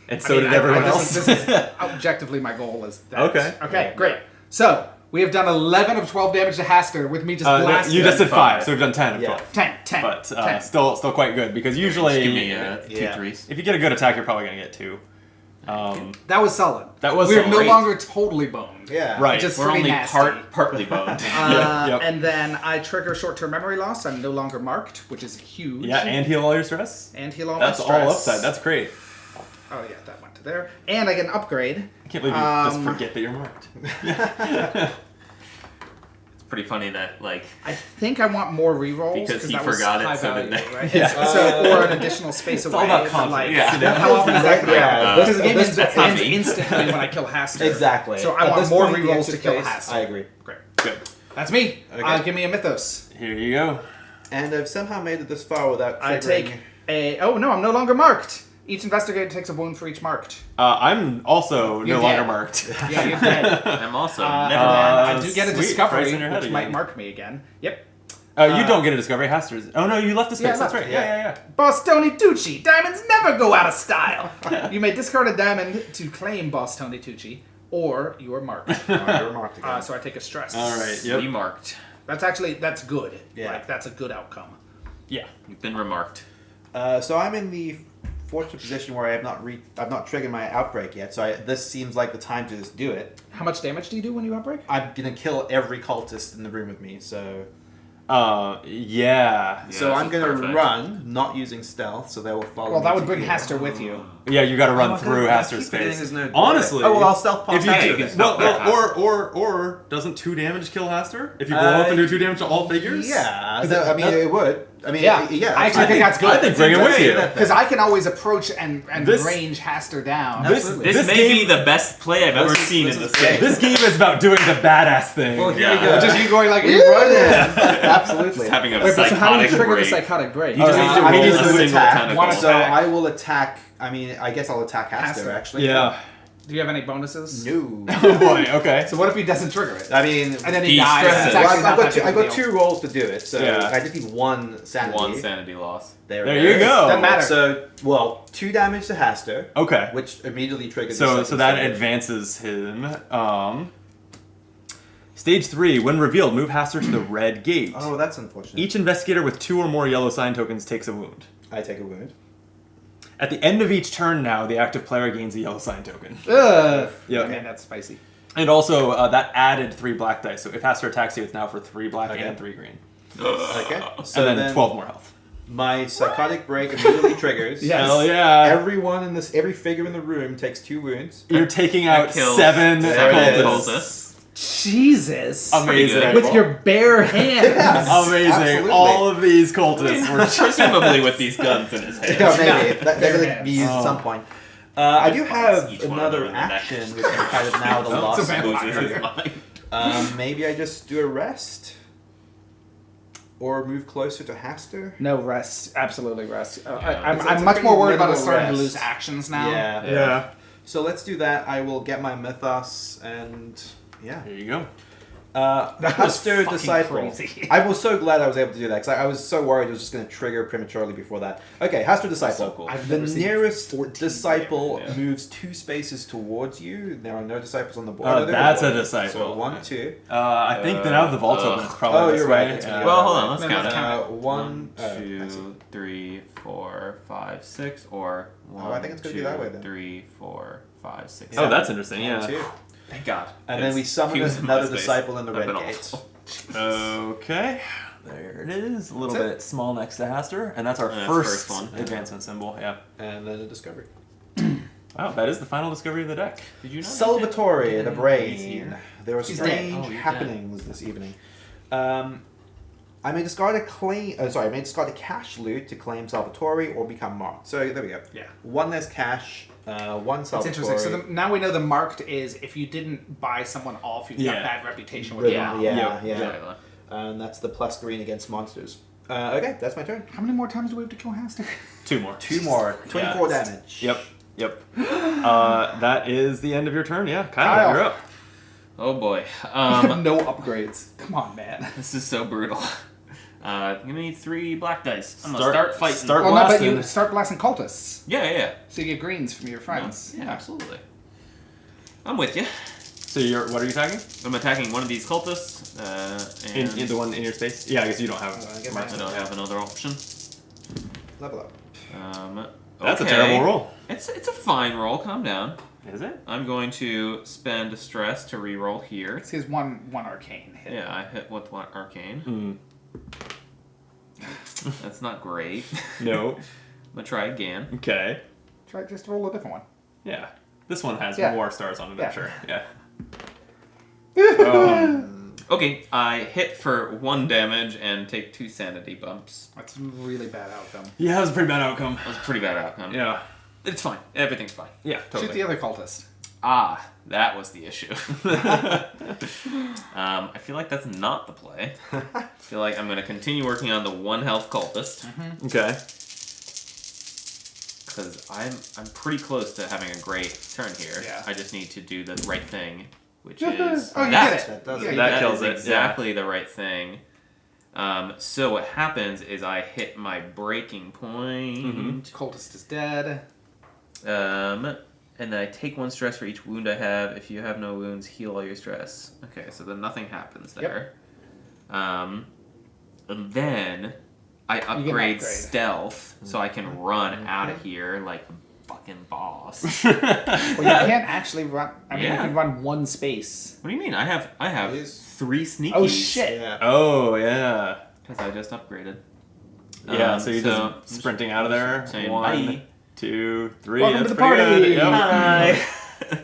And so did everyone else. This is objectively my goal is that. Okay. Okay, great. So, we have done 11 of 12 damage to Hastur with me just blasting. You just did 5, so we've done 10 of 12. 10. But 10. still quite good, because usually Give me 2 threes. if you get a good attack, you're probably going to get 2. That was solid. That was We're solid. no Great. longer totally boned. Yeah. Right. Just We're pretty only nasty. partly boned. Yep. And then I trigger short-term memory loss. I'm no longer marked, which is huge. Yeah, and heal all your stress. And heal all That's my stress. all upside. That's great. Oh yeah, that went to there. And I get an upgrade. I can't believe you just forget that you're marked. It's pretty funny that, like, I think I want more rerolls Because he that was forgot it, high so did value, they. right? Yeah. So, or an additional space away. all about but, confidence. like, Yeah. How often is that going to happen? Because the game ends that's not me. instantly when I kill Hastur. Exactly. So I At want this more point, the rerolls extra to kill space, Hastur. I agree. Great. Good. That's me. Okay. Give me a mythos. Here you go. And I've somehow made it this far without triggering. I take a. Oh no, I'm no longer marked. Each investigator takes a wound for each marked. I'm also You're no longer dead. marked. Yeah, you're dead. I'm also And never then mind. I do get a sweet. discovery, Price in your head which again. might mark me again. Yep. You don't get a discovery. Hastur's. Oh no, you left the space. Yeah, That's left. right. Yeah. Boss Tony Tucci. Diamonds never go out of style. You may discard a diamond to claim Boss Tony Tucci, or you are marked. You're marked again. So I take a stress. All right. Yep. Remarked. That's good. Yeah. Like, that's a good outcome. Yeah. You've been remarked. So I'm in the fortunate position where I have I've not triggered my outbreak yet. So this seems like the time to just do it. How much damage do you do when you outbreak? I'm gonna kill every cultist in the room with me. So Yeah. so this I'm is gonna perfect. run, not using stealth, so they will follow. Well, me that would to bring here. Hastur with you. Yeah, you got to run Oh, through I Hastur's keep forgetting space. there's no door. Honestly, Oh well, I'll stealth past. if you Hey, do, you can well, stealth that or doesn't 2 damage kill Hastur? If you blow up and do 2 damage to all figures? Yeah, 'Cause I mean it would. I mean, Yeah. yeah. I actually think that's good. I think bring him with you. Because I can always approach and This- range Hastur down. Absolutely. This may be the best play I've ever This is- seen this in is this great. game. This game is about doing the badass thing. Well, here Yeah. we go. Just you going like, You run in. Absolutely. Just having a Wait, but so how do you psychotic trigger the break. psychotic break? You just need to I roll need a to single attack. tentacle. One So attack. I will attack. I mean, I guess I'll attack Hastur Hastur. actually. Yeah. Do you have any bonuses? No. Oh boy. Okay. So what if he doesn't trigger it? I mean, And then he He dies. stresses. It's well, actually I've not got that two, big I've of a got deal. 2 rolls to do it, so Yeah. I just need 1 sanity. 1 sanity loss. There it you is. go. Doesn't matter. So, 2 damage to Hastur, Okay. which immediately triggers. So the so second that stage. advances him. Stage 3. When revealed, move Hastur to the red gate. Oh, that's unfortunate. Each investigator with 2 or more yellow sign tokens takes a wound. I take a wound. At the end of each turn now, the active player gains a yellow sign token. Ugh. Yep. Man, that's spicy. And also, that added 3 black dice. So if Hastur attacks you, it's now for 3 black Okay. and 3 green. Okay. So And then 12 more health. My psychotic break immediately triggers. Yes. Hell yeah. Every figure in the room takes 2 wounds. You're taking out kills 7 There it cultists. cultists. Jesus. Amazing. good. With your bare hands. Amazing. Absolutely. All of these cultists were Presumably with these guns in his hand. Yeah, maybe. They're Bare going to hands. be used Oh. at some point. I do have Each one of another them in the neck. action, which I'm kind of now the It's a lost. vampire. Loses his mind. Maybe I just do a rest? Or move closer to Hastur? No, rest. Absolutely rest. It's I'm a much pretty more worried about us minimal starting to rest. lose actions now. Yeah. Yeah. So let's do that. I will get my mythos and yeah. There you go. That was Hastur fucking Disciple. crazy. I was so glad I was able to do that because I was so worried it was just going to trigger prematurely before that. Okay, Hastur Disciple. So cool. I've The never seen nearest 14 disciple yeah. moves 2 spaces towards you. There are no disciples on the board. Oh, there That's is a one. disciple. So 1, 2. I think that now the vault's open. It's probably Oh, this you're way. right. It's Yeah. Well, hold on. Let's No, count let's it. count. 1, 2, 3, 4, 5, 6, or 1, I think it's gonna be that way then. 3, 4, 5, 6. Oh, that's interesting. 1, Yeah. 2. Thank God. And then we summon Fuse another my space. disciple in the That'd red been gate. awful. Okay. There it is. A little That's it. bit small next to Hastur. And that's our And that's the first, first one. advancement symbol. Yeah. And then a discovery. Wow, that is the final discovery of the deck. Did you know? Salvatore, the brain. here? There are He's strange dead. Oh, you're happenings this evening. I may discard I may discard a cash loot to claim Salvatore or become marked. So there we go. Yeah. 1 less cash, 1 Salvatore. That's interesting. So now we know the marked is if you didn't buy someone off, you've Yeah. got bad reputation with Rhythm, them. yeah. Exactly. And that's the +3 against monsters. Okay, that's my turn. How many more times do we have to kill Hastur? 2 more. 2 more. 24 damage. Yep. Yep. That is the end of your turn. Yeah, Kyle, you're up. Oh boy. No upgrades. Come on, man. This is so brutal. I'm gonna need 3 black dice. I'm gonna start fighting. Start Well, no, but blasting. you start blasting cultists. Yeah. So you get greens from your friends. Yeah, absolutely. I'm with you. So what are you attacking? I'm attacking one of these cultists. And In the one in your space? Yeah, I guess you don't have I don't have another option. Level up. That's a terrible roll. It's a fine roll. Calm down. Is it? I'm going to spend a stress to reroll here. This is one arcane hit. Yeah, I hit with what arcane. That's not great. No. I'm gonna try again. Okay. Try just roll a different one. Yeah. This one has Yeah. more stars on it, Yeah. I'm sure. Yeah. Okay, I hit for 1 damage and take 2 sanity bumps. That's a really bad outcome. Yeah, that was a pretty bad outcome. That was a pretty bad outcome. Yeah. It's fine. Everything's fine. Yeah, Shoot totally. the other cultist. That was the issue. I feel like that's not the play. I feel like I'm going to continue working on the 1 health cultist. Okay. Because I'm pretty close to having a great turn here. Yeah. I just need to do the right thing, which is Oh, you that. did it. That does Yeah, it. you That did it. kills is it, exactly the right thing. So what happens is I hit my breaking point. Cultist is dead. And then I take 1 stress for each wound I have. If you have no wounds, heal all your stress. Okay, so then nothing happens there. And then I upgrade stealth so I can run out of here like a fucking boss. Well, you can't actually run. I mean, Yeah. you can run 1 space. What do you mean? I have Please. 3 sneakies. Oh shit! Yeah. Oh, yeah. Because I just upgraded. Yeah, so you're just sprinting out of there. saying 1, bye. 2, 3. Welcome That's to the pretty party. good. Yep. Bye.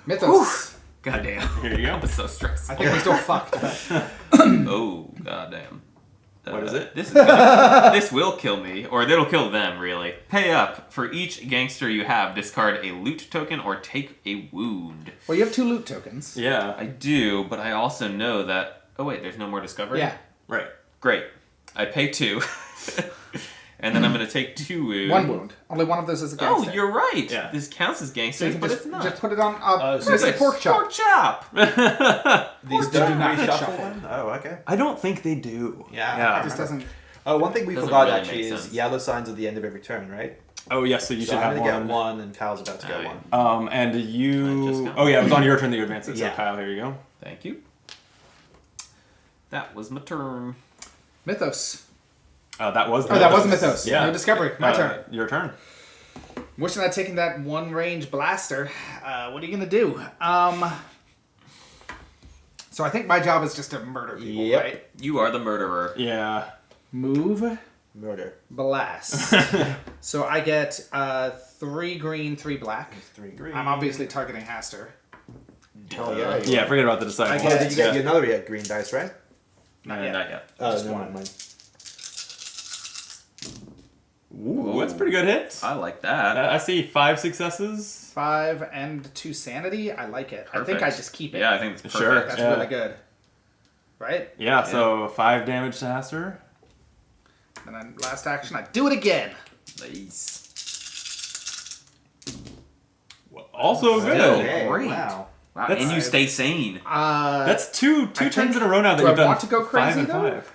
Mythos. Goddamn. Here you go. I'm so stressed. I think we're still fucked. Oh, goddamn. What is it? This will kill me, or it'll kill them, really. Pay up. For each gangster you have, discard a loot token or take a wound. Well, you have 2 loot tokens. Yeah. I do, but I also know that... Oh, wait, there's no more discovery? Yeah. Right. Great. I pay 2. And then I'm going to take 2 wounds. 1 wound. Only one of those is a Oh, gangster. you're right. Yeah. This counts as So you gangsters, can but just, it's not. just put it on. so It's a it's pork chop. Pork chop! These do don't not reshuffle shuffle. then? Oh, okay. I don't think they do. Yeah. It just doesn't. One thing we Doesn't forgot really actually make is sense. yellow signs at the end of every turn, right? Oh, yes, so you So should I'm have gonna one. get 1, and Kyle's about to get Alright. 1. And I just you... got Oh, yeah, it was on your turn that you advanced it. So, Yeah. Kyle, here you go. Thank you. That was my turn. Mythos. That was Oh, that was Mythos. Yeah. No discovery. My turn. Your turn. Wishing I'd taken that 1 range blaster. What are you gonna do? So I think my job is just to murder people, Yep. right? You are the murderer. Yeah. Move, Murder. blast. So I get 3 green, 3 black. 3 green. I'm obviously targeting Hastur. Oh, yeah. Yeah, forget about the disciple. I Oh, get- did you get another green dice, right? Not yet. Not yet. Oh, Just no, one. mine. Ooh, that's a pretty good hit. I like that. I see 5 successes. 5 and 2 sanity. I like it. I think I Perfect. just keep it. Yeah, I think it's perfect. Sure. That's Yeah. really good. Right? Yeah, so 5 damage to Hastur. And then last action, I do it again. Nice. Also Still good. Okay, great. wow. Wow, That's- and you stay sane. That's two I turns think- in a row now that do I you've done want to go 5 crazy, and though? 5.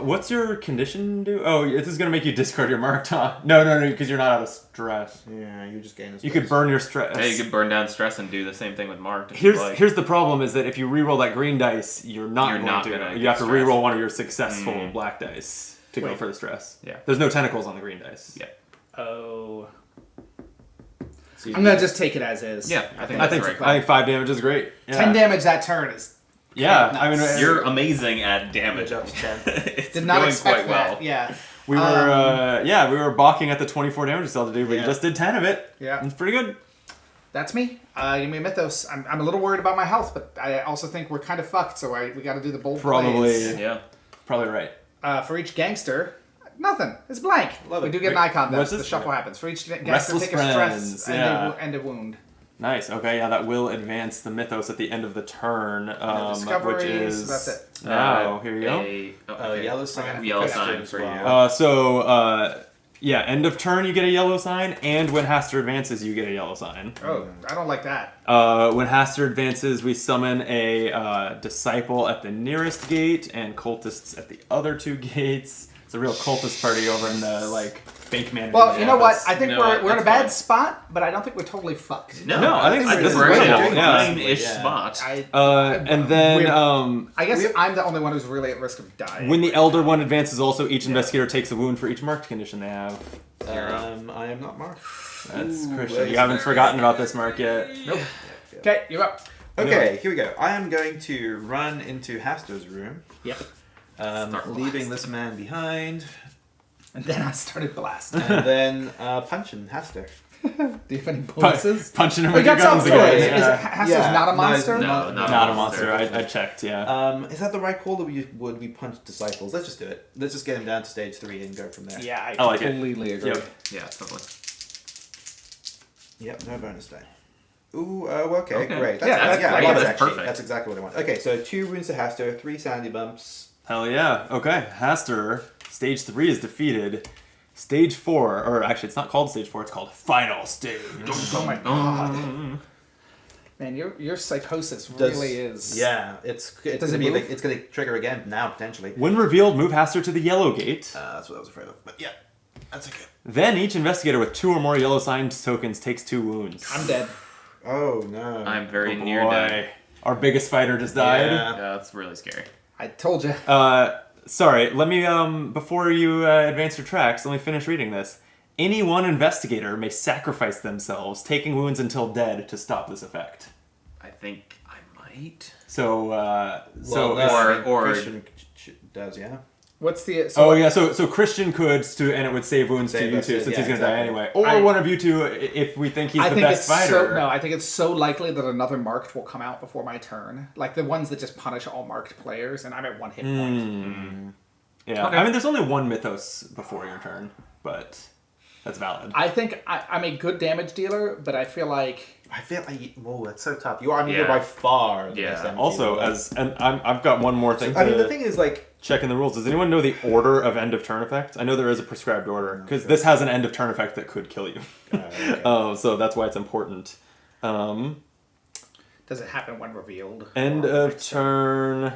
What's your condition do? Oh, this is gonna make you discard your marked on. No, because you're not out of stress. Yeah, you just gained a You could burn your stress. Hey, you could burn down stress and do the same thing with Mark. If you like. Here's the problem is that if you reroll that green dice, you're not You're going not to. gonna You get have to stress. reroll one of your successful black dice to go Wait. for the stress. Yeah. There's no tentacles on the green dice. Yeah. Oh. So you I'm gonna just take it as is. Yeah, I think I that's think the right I think 5 damage is great. Yeah. 10 damage that turn is. Yeah, Kind of I mean, nuts. You're amazing at damage. Good job, 10. It's Did not going expect quite that. well. Yeah. we were we were balking at the 24 damage you still had to do, but you Yeah. just did 10 of it. Yeah. It's pretty good. That's me. Give me a Mythos. I'm a little worried about my health, but I also think we're kind of fucked, so we got to do the bold Probably. plays. Yeah. Probably right. For each gangster, nothing. It's blank. Love we it. do get an Wait, icon. what's The this? shuffle happens. For each gangster, Restless take a friends, stress yeah. and a wound. Nice. Okay, yeah, that will advance the mythos at the end of the turn, discovery, which is so that's it. now here you go. Okay. Yellow sign. Okay. Yellow Okay. sign for you. Wow. end of turn you get a yellow sign, and when Hastur advances you get a yellow sign. Oh, I don't like that. When Hastur advances, we summon a disciple at the nearest gate and cultists at the other 2 gates. It's a real cultist party over in the bank manager's Well, you know what? office. I think we're in a bad spot, but I don't think we're totally fucked. No, I think this is we're in reasonable. a fine-ish spot. And then I guess I'm the only one who's really at risk of dying. when the Elder One advances, also each investigator takes a wound for each marked condition they have. I am not marked. That's Christian. You haven't forgotten about this mark yet. Nope. Okay, you're up. Okay, here we go. I am going to run into Hastur's room. Yep. Leaving this man behind. And then I started blasting. And then punching Hastur. Do you have any bonuses? Punching him We with your got some guns toys. again. Hastur's not a monster? No, Not a monster. I checked, yeah. Is that the right call, or would we punch disciples? Let's just do it. Let's just get him down to stage 3 and go from there. Yeah, I like it. completely agree. Yep. Yeah, totally. Yep, no bonus die. Ooh, okay, great. Yeah, I love it, that's actually. perfect. That's exactly what I want. Okay, so 2 wounds to Hastur, 3 sanity bumps. Hell yeah. Okay, Hastur, stage 3 is defeated. Stage 4, or actually it's not called stage 4, it's called final stage. Oh my god. Man, your psychosis really is... Yeah, it's Does gonna it be move? it's gonna trigger again now, potentially. When revealed, move Hastur to the yellow gate. That's what I was afraid of. But yeah, that's okay. Then each investigator with 2 or more yellow sign tokens takes 2 wounds. I'm dead. Oh no. I'm very Oh, near boy. dead. Our biggest fighter just died. Yeah. Yeah, that's really scary. I told you. Sorry, let me, before you advance your tracks, let me finish reading this. Any one investigator may sacrifice themselves, taking wounds until dead to stop this effect. I think I might. So, or- Christian does, yeah. What's the... So Christian could, and it would save wounds to Save you us, two, since yeah, he's going to die exactly. anyway. Or one of you two, if we think he's the best fighter. I think it's so likely that another marked will come out before my turn. Like the ones that just punish all marked players, and I'm at 1 hit point. Yeah, Okay. I mean, there's only 1 mythos before your turn, but that's valid. I think I'm a good damage dealer, but I feel like... Whoa, that's so tough. You're by far the Yeah. best MG. Also, I've got one more thing. I mean, the thing is, Check in the rules. Does anyone know the order of end of turn effect? I know there is a prescribed order because this has an end of turn effect that could kill you. okay. So that's why it's important. Does it happen when revealed? End of turn.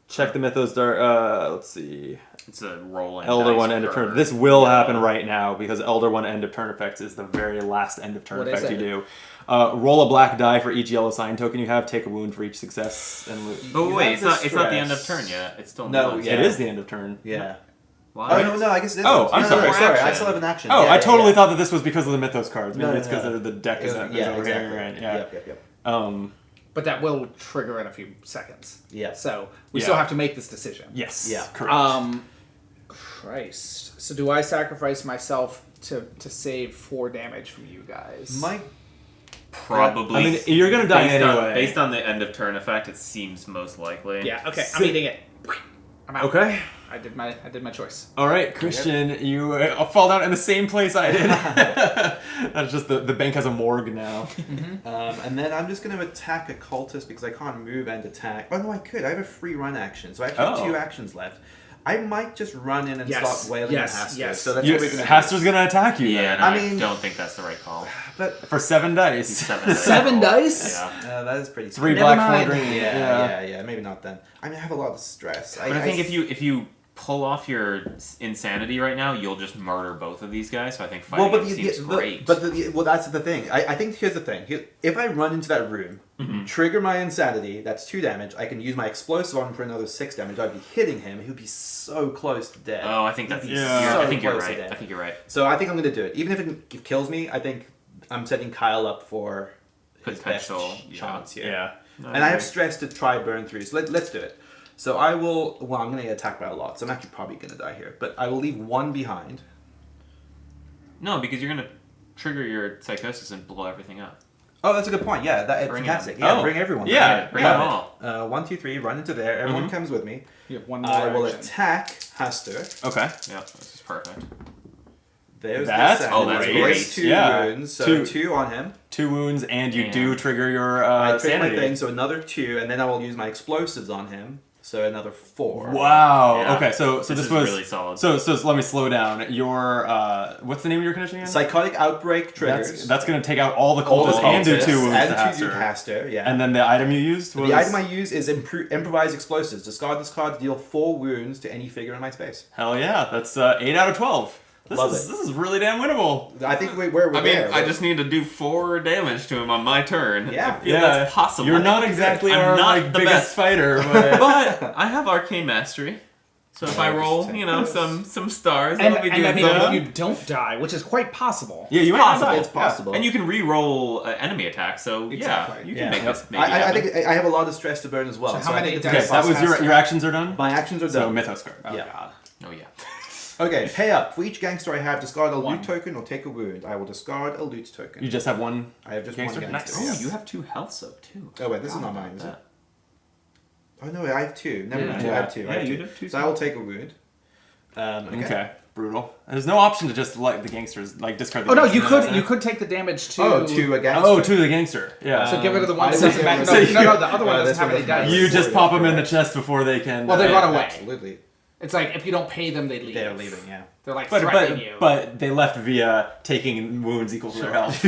Check the mythos. Let's see. It's a rolling. Elder dice One end of turn. curve. This will happen right now because Elder One end of turn effect is the very last end of turn What is effect you it? do. Roll a black die for each yellow sign token you have. Take a wound for each success and lose. Oh You wait, have it's not the end of stress. turn yet. It's still No, nuanced. yeah. It is the end of turn. Yeah. Why? Oh, no, I guess it is. Oh, I'm sorry. Sorry, I Action. still have an action. Oh, Yeah, I totally yeah. thought that this was because of the mythos cards. Maybe No, it's because the deck is over exactly. here, right? Yeah. Yep. But that will trigger in a few seconds. Yeah. So we Yeah. still have to make this decision. Yes. Yeah. Correct. Christ. So do I sacrifice myself to save 4 damage from you guys? My Probably. I mean, you're gonna die anyway. Based on the end of turn effect, it seems most likely. Yeah. Okay. I'm eating it. I'm out. Okay. I did my choice. All right, Christian, you fall down in the same place I did. That's just the bank has a morgue now. and then I'm just going to attack a cultist because I can't move and attack. Oh no, I could. I have a free run action, so I actually have 2 actions left. I might just run in and Yes. start wailing Yes. at Hastur. Yes. So that's what we're going to do. Hastur's gonna attack you. Yeah, then. no, I I mean- don't think that's the right call. But For 7 dice. 7 dice. 7 dice? Yeah. that is pretty 3 Never black, mind. 4 green. Yeah, maybe not then. I mean, I have a lot of stress. But I think if you pull off your insanity right now, you'll just murder both of these guys. So I think fighting them seems great. Well, that's the thing. I think here's the thing. If I run into that room, trigger my insanity, that's 2 damage. I can use my explosive on him for another 6 damage. I'd be hitting him. He would be so close to death. Oh, I think that's. Yeah. I think you're close to right. death. I think you're right. So I think I'm going to do it. Even if it kills me, I think I'm setting Kyle up for his best Potential, chance here. Yeah. And I have stress to try burn through. So let's do it. So I will. Well, I'm going to get attacked by a lot. So I'm actually probably going to die here. But I will leave 1 behind. No, because you're gonna trigger your psychosis and blow everything up. Oh, that's a good point. Yeah, that's Bring fantastic. it. Yeah, Oh. bring everyone. Yeah, Bring yeah. them all. 1, 2, 3. Run into there. Everyone comes with me. You have 1 more I will action. attack Hastur. Okay. Yeah, this is perfect. There's That's the second. great. There's 2 Yeah. wounds. So 2 on him. 2 wounds, and you And- do trigger your I trigger my sanity. thing, so another 2, and then I will use my explosives on him. So another 4. Wow. Yeah. Okay, so this is was really solid. So let me slow down. Your what's the name of your condition again? Psychotic outbreak triggers. That's going to take out all the all cultists and do 2 wounds and to 2 Hastur. Yeah. And then the item you used was... The item I use is improvise explosives. Discard this card to deal 4 wounds to any figure in my space. Hell yeah, that's 8 out of 12. This is really damn winnable. I think we're there. I just need to do 4 damage to him on my turn. Yeah. I feel that's possible. You're not exactly I'm our not the biggest best fighter, but... But I have Arcane Mastery. So if I roll, some stars, And that'll be I mean, good. if you don't die, which is quite possible. Yeah, you might not die. It's possible. And you can re-roll enemy attacks, so Exactly. you can make this maybe I happen. think I have a lot of stress to burn as well. So how many I think dice? Okay, it's that was Hastur? your actions are done? my actions are So, done. Mythos card. Oh, Yeah. God. Oh yeah. Okay, pay up. For each gangster I have, discard a 1. loot token or take a wound. I will discard a loot token. You just have one... I have just Gangster? one Nice. gangster. Oh, yes. you have 2 health soak too. Oh wait, this is not mine, is it? Oh no, I have 2. Never mind. Yeah. I have 2. Yeah, I have you 2. have 2 So I will take a wound. Okay. Brutal. There's no option to just let the gangsters, like, discard the Oh no, gangsters. you could take the damage to. Oh, to a gangster. Oh, to the gangster. Yeah. So give it to the one I that doesn't would matter. say- No, the other one No, doesn't this have one any doesn't dice. matter. You just pop them in the chest before they can... Well, they run away. Absolutely. It's like if you don't pay them, they leave. They're leaving, yeah. They're like threatening you. But they left via taking wounds equal to their health.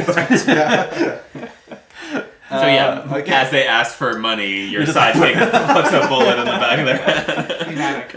So yeah, okay. as they ask for money, your just- sidekick puts a bullet in the back of their head. Thematic.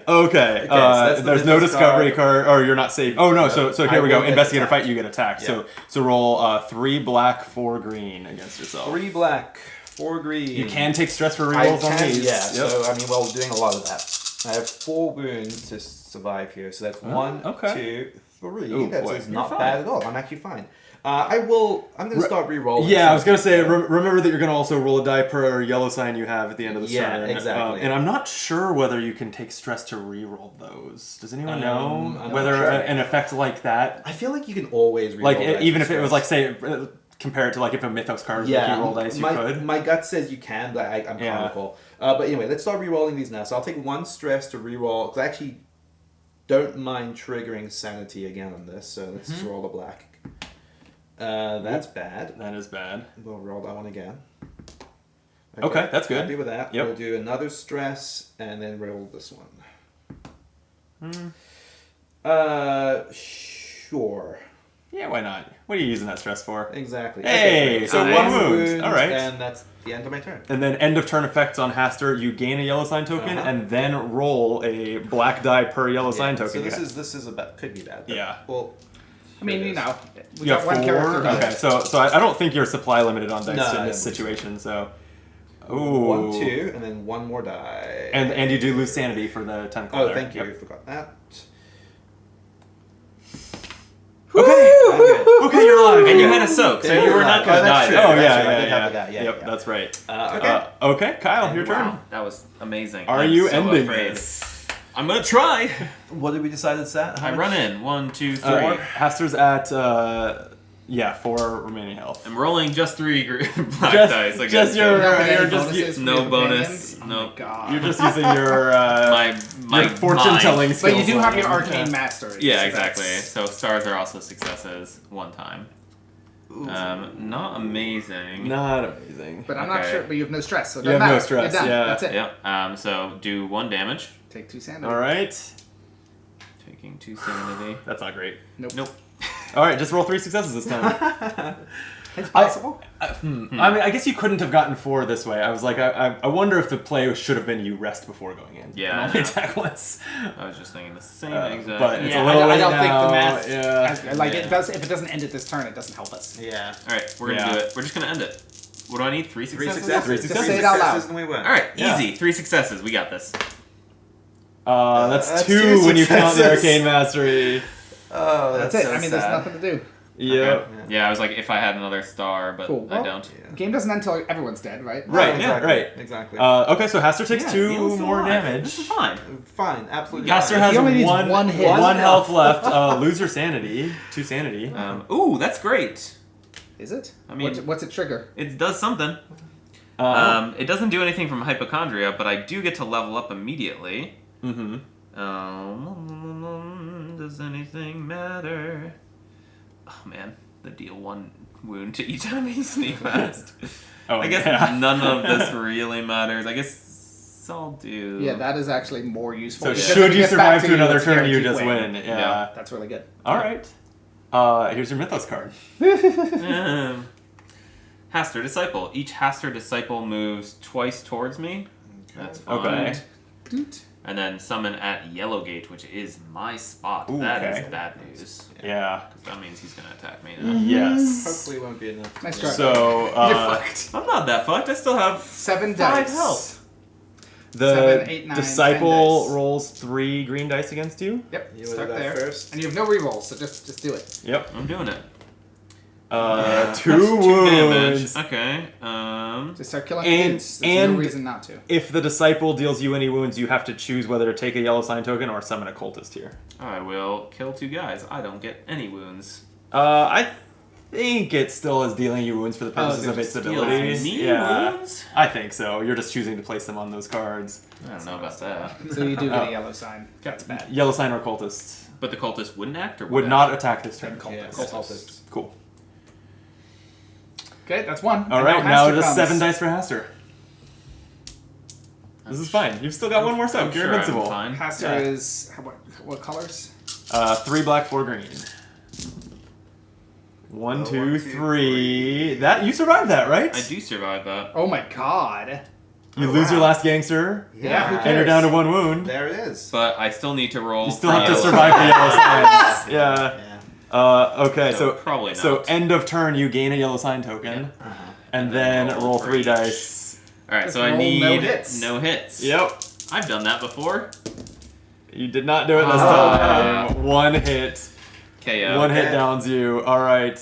Okay. so that's the There's no business discovery card, or you're not safe. Oh no. So I here we go. will get Investigator attacked. fight. You get attacked. Yeah. So roll 3 black, 4 green against yourself. 3 black, 4 green. You can take stress for I rerolls on can, these. yeah. Yep. So I mean, well, we're doing a lot of that. I have 4 wounds to survive here, so that's 1, okay. 2, 3. Ooh, That's boy. is not You're bad fine. at all. I'm actually fine. I'm going to start re-rolling. Yeah, I was gonna say. Remember that you're gonna also roll a die per yellow sign you have at the end of the turn. exactly. And I'm not sure whether you can take stress to reroll those. Does anyone know I'm whether not sure. an effect like that, I feel like you can always re-roll like dice even for if it was stress. like say compared to like if a mythos card was making you roll dice, you could. My gut says you can, but I'm Yeah. comical. But anyway, let's start re-rolling these now. So I'll take 1 stress to re-roll, because I actually don't mind triggering sanity again on this. So let's just roll a black. That's bad. That is bad. We'll roll that one again. Okay, that's good. Happy with that. Yep. We'll do another stress and then roll this one. Sure. Yeah, why not? What are you using that stress for? Exactly. Hey, Okay, so one wound. All right. And that's the end of my turn. And then end of turn effects on Hastur, you gain a yellow sign token Uh-huh. and then roll a black die per yellow sign Yeah, token. So this is could be bad. But, Yeah. Well, I mean, here it you is. know, we You have got 1 character. 4? to Okay, do. so I don't think you're supply limited on dice No, in I this don't think situation. So, ooh, 1, 2, and then 1 more die. and you do lose sanity for the tentacle. Oh, there. thank you. Yep. I forgot that. Okay, okay, you're alive. And you had a soak, so Yeah, you were not going to die that's true. there. Oh That's yeah, right, I yeah, did yeah. have that, yeah, Yep, yeah. that's right. Okay. Okay, Kyle, your turn. Wow, that was amazing. Are I'm you so ending afraid. this? I'm gonna try. What did we decide it's at? I run in 1, 2, 3. Hastur's at 4 remaining health. I'm rolling just 3 black Just- dice. I just guess. your- Not with any you're just- bonuses for no your bonus, companions? Oh no. my God. You're just using your my fortune telling skills. But you do have your line. arcane mastery. Yeah, so exactly. that's- So stars are also successes 1 time. Not amazing. Not amazing. But I'm not Okay. sure. But you have no stress, so it You doesn't have no matter. stress, You're done. yeah. That's it. Yep. So do 1 damage. Take 2 sanity. All right, Taking 2 sanity. that's not great. Nope. All right, just roll 3 successes this time. It's possible. I mean, I guess you couldn't have gotten 4 this way. I was like, I wonder if the play should have been you rest before going in. Yeah, And I only know. attack once. I was just thinking the same But exact. it's Yeah, a little I late don't think now. the math. Yeah. Like Yeah. it does. If it doesn't end it this turn, it doesn't help us. Yeah. All right, we're gonna Yeah. do it. We're just gonna end it. What do I need? 3 3 successes. successes. Three Just successes. say it out loud. And we win. All right, Yeah. easy. 3 successes. We got this. That's That's 2 2 when you count the successes. arcane mastery. Oh, That's it. I mean, there's nothing to do. Yep. Okay. Yeah, I was like, if I had another star, but Cool. I Well, don't. The game doesn't end until everyone's dead, right? Right, No, yeah, exactly. right. Exactly. Okay, so Hastur takes Yeah, 2 Neil's still more alive. damage. This is fine. Fine. Absolutely. Hastur fine. has He only needs one one hit. health left. Lose your sanity. 2 sanity. Ooh, that's great. Is it? I mean- what's it trigger? It does something. It doesn't do anything from hypochondria, but I do get to level up immediately. Mm-hmm. Does anything matter? Oh man, the deal 1 wound to each enemy sneak fast. Oh, I guess yeah. none of this really matters. I guess I'll do. Yeah, that is actually more useful. So because should when it you gets back survive to another it's turn, you guaranteed just win. Yeah. That's really good. All right. Here's your Mythos card. Hastur Disciple. Each Hastur Disciple moves twice towards me. That's fine. Okay. Doot. And then summon at Yellowgate, which is my spot. Ooh, That okay. is bad news. Yeah. Because that means he's going to attack me now. Yes. Hopefully it won't be enough. Nice try. So You're fucked. I'm not that fucked. I still have 7 5 dice. health. the 7, 8, 9, 10 disciple dice. rolls 3 green dice against you. Yep. You Start wanna do that there. first? And you have no rerolls, so just do it. Yep. I'm doing it. 2 That's 2 wounds. damage. Okay. Just start killing And- things. There's no and- reason not to. If the disciple deals you any wounds, you have to choose whether to take a yellow sign token or summon a cultist here. I will kill 2 guys. I don't get any wounds. I think it still is dealing you wounds for the purposes of its Deals abilities. me Yeah, wounds? I think so. You're just choosing to place them on those cards. I don't know about that. So you do get a yellow sign. That's bad. Yellow sign or cultist But the cultist wouldn't act or would act? not attack this turn. Cultist. Yeah, Cultist. Cool. Okay, that's 1. All And right, now Hastur it is comes. 7 dice for Hastur. This is fine. You've still got one more soak. I'm You're sure invincible. I'm fine. Hastur Yeah. is what colors? 3 black, 4 green. 1, 2, 1, 2, 3. That you survived that, right? I do survive that. Oh my god. You Oh, lose wow. your last gangster, Yeah, who and you're cares? down to 1 wound. There it is. But I still need to roll. You still for have to yellow. survive the yellow signs. Yeah. Yeah. Okay, So so probably So not. end of turn, you gain a yellow sign token, Uh-huh. and then roll roll 3 3 dice. Alright, Just so I roll need no hits. no hits. Yep. I've done that before. You did not do it this Ah. time. 1 hit. KO. 1 hit Okay. downs you. All right.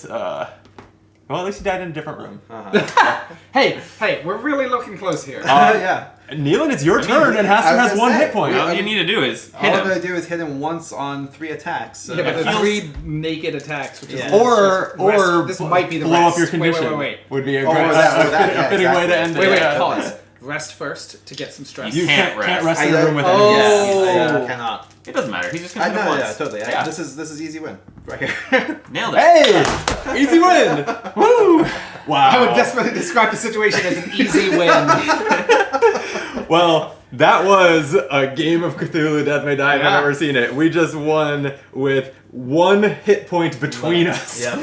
Well, at least you died in a different room. Uh-huh. Hey, we're really looking close here. Yeah. Nealon, it's your turn, and I Hastur was has gonna 1 say, hit point. All you need to do is hit All him. I'm gonna do is hit him once on 3 attacks. So yeah, but it the feels- 3 naked attacks, which is Yeah. Or rest. This might be the blow rest. up your condition. Wait. Would be a, Oh, great, that- a, that- fit- a yeah, fitting way to exactly. end it. Wait, yeah. pause. Rest first to get some stress. You Can't can't rest. rest in the room with him. Oh. Yeah, I cannot. It doesn't matter. He's just I gonna know, hit him yeah, once. totally. Yeah. This is easy win right here. Nailed it. Hey! Easy win! Woo! Wow. I would desperately describe the situation as an easy win. Well, that was a game of Cthulhu Death May Die. Yeah. I've never seen it. We just won with 1 hit point between us. Yep.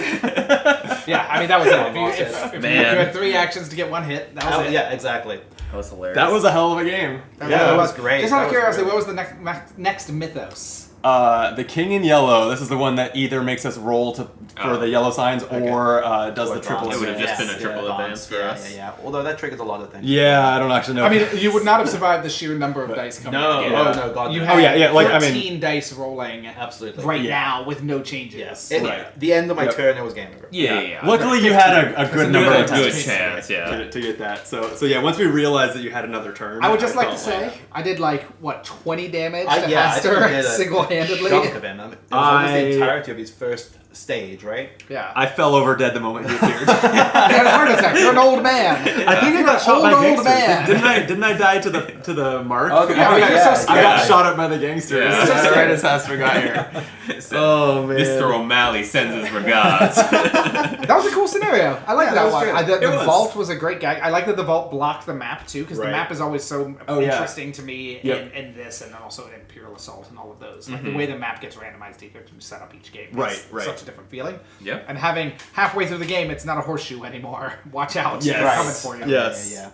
Yeah, I mean that was it. If you Man. had 3 actions to get 1 hit, that was it. Yeah, exactly. That was hilarious. That was a hell of a game. That was great. Just out That of was curiosity, great. what was the next mythos? The King in Yellow. This is the one that either makes us roll for the yellow signs or does the triple. It would have advance. just been a triple advance for yeah, us. Yeah. Although that triggers a lot of things. Yeah, I don't actually know. I mean, you would not have survived the sheer number of dice coming No. in. Oh no, God. You no. had yeah, like, I 14 mean- dice rolling Absolutely. right Yeah. now with no changes. Yes. Right. The end of my Yep. turn, it was game over. Yeah. Luckily, you had a good a number good of Good attempts chance, yeah. to get that. So yeah, once we realized that you had another turn, I would just like to felt say, I did 20 damage I to think I Hastur did a single-handedly. chunk of him. I mean, it was almost I- the entirety of his first stage, right? Yeah. I fell over dead the moment he appeared. You had a heart attack. You're an old man. I think I got shot by Old gangsters. man. Didn't I die to the mark? Okay, Yeah, yeah, you're so yeah, scared. I got Yeah. shot at by the gangsters. Yeah. Right as Hastur got here. Oh man. Mr. O'Malley sends his regards. That was a cool scenario. I like Yeah, that that was one. good. The It was. vault was a great gag. I like that the vault blocked the map too, because the Right. map is always so Oh, yeah. interesting to me Yep. in this, and then also in Imperial Assault and all of those. Like the way the map gets randomized to set up each game. Right, It's right. Such a different feeling. Yep. And having halfway through the game, it's not a horseshoe anymore. Watch out! Yes. They're Right. coming for you. Yes. Yeah.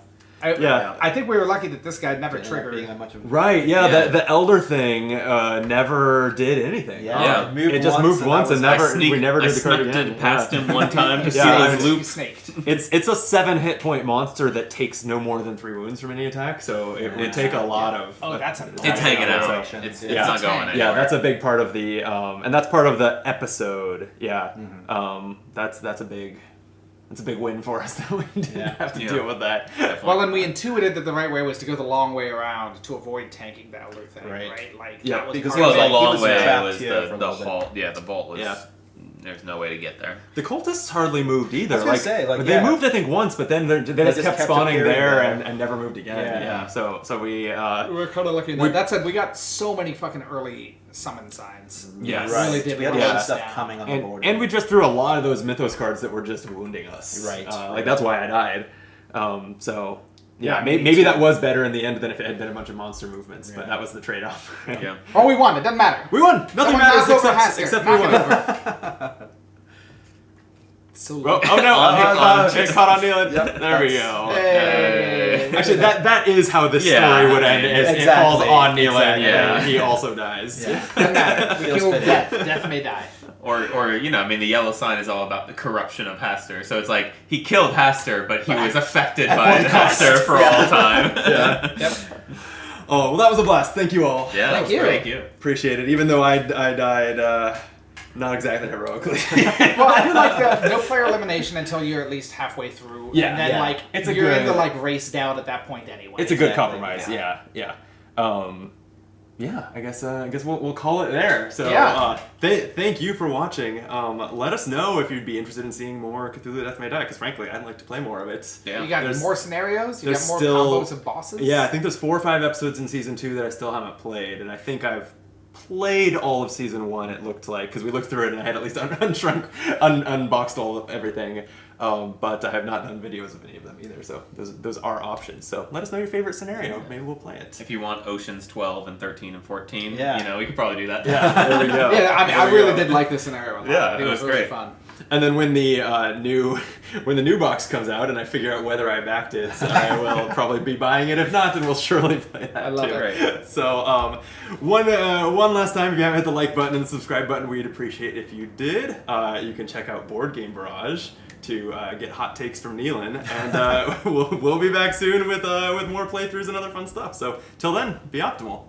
Yeah. I think we were lucky that this guy never Being triggered. that much of Right, yeah, Yeah. the elder thing never did anything. Yeah. Yeah. Moved It just moved once and that was never we never I did the card snuck again. it past him one time to Yeah, see I his mean, loop. You snaked. It's a 7 hit point monster that takes no more than 3 wounds from any attack, so it would take a lot of. Oh, that's a- It's hanging out. section. It's Yeah. not going anywhere. Yeah, that's a big part of the, and that's part of the episode. Yeah, that's a big win for us that we didn't Yeah. have to Yeah. deal with that. Well, and we intuited that the right way was to go the long way around to avoid tanking the elder thing, Right. right? Like, Yeah, that was because part Well, of the it. he long was way trapped was here for a the little bit. halt. Yeah, the vault was. Yeah. There's no way to get there. The cultists hardly moved either. I was gonna say, like, but yeah. they moved I think once, but then they just just kept kept spawning appearing there there. and never moved again. Yeah. Yeah. So we We're kind of lucky. That said, we got so many fucking early summon signs. Yes. We Right. really did We had a lock lot of us stuff down. coming on the board. and we just threw a lot of those mythos cards that were just wounding us. Right. Like that's why I died. So Yeah, maybe that was better in the end than if it had been a bunch of monster movements, but that was the trade-off. Yeah. Oh, we won. It doesn't matter. We won. Nothing matters except we won. So Oh no! It caught on Nealon. Yep, there we go. Hey. Actually, that is how this story would end. It falls on Nealon, and he also dies. Yeah. Doesn't matter. We killed death. Death may die. Or the yellow sign is all about the corruption of Hastur. So it's like he killed Hastur, but he was affected by Hastur for all time. Yeah. Yep. Oh, well, that was a blast. Thank you all. Yeah, Thank you. Thank you. Appreciate it. Even though I died not exactly heroically. Well, I do like the no player elimination until you're at least halfway through. Yeah, and then yeah. you're in the race down at that point anyway. It's a good compromise. Yeah. I guess we'll call it there. So thank you for watching. Let us know if you'd be interested in seeing more Cthulhu Death May Die, because frankly, I'd like to play more of it. Yeah. You got more scenarios. You got more combos of bosses. Yeah, I think there's 4 or 5 episodes in season 2 that I still haven't played, and I think I've played all of season 1. It looked like, because we looked through it and I had at least unboxed everything. But I have not done videos of any of them either, so those are options. So let us know your favorite scenario. Maybe we'll play it. If you want Oceans 12 and 13 and 14, we could probably do that. Yeah, there we go. Yeah, I mean, I really did like this scenario a lot. Yeah, it was really great. fun. And then when the new box comes out and I figure out whether I backed it, I will probably be buying it. If not, then we'll surely play that. I love too. it. So one last time, if you haven't hit the like button and the subscribe button, we'd appreciate if you did. You can check out Board Game Barrage to get hot takes from Nealon, and we'll be back soon with more playthroughs and other fun stuff. So till then, be optimal.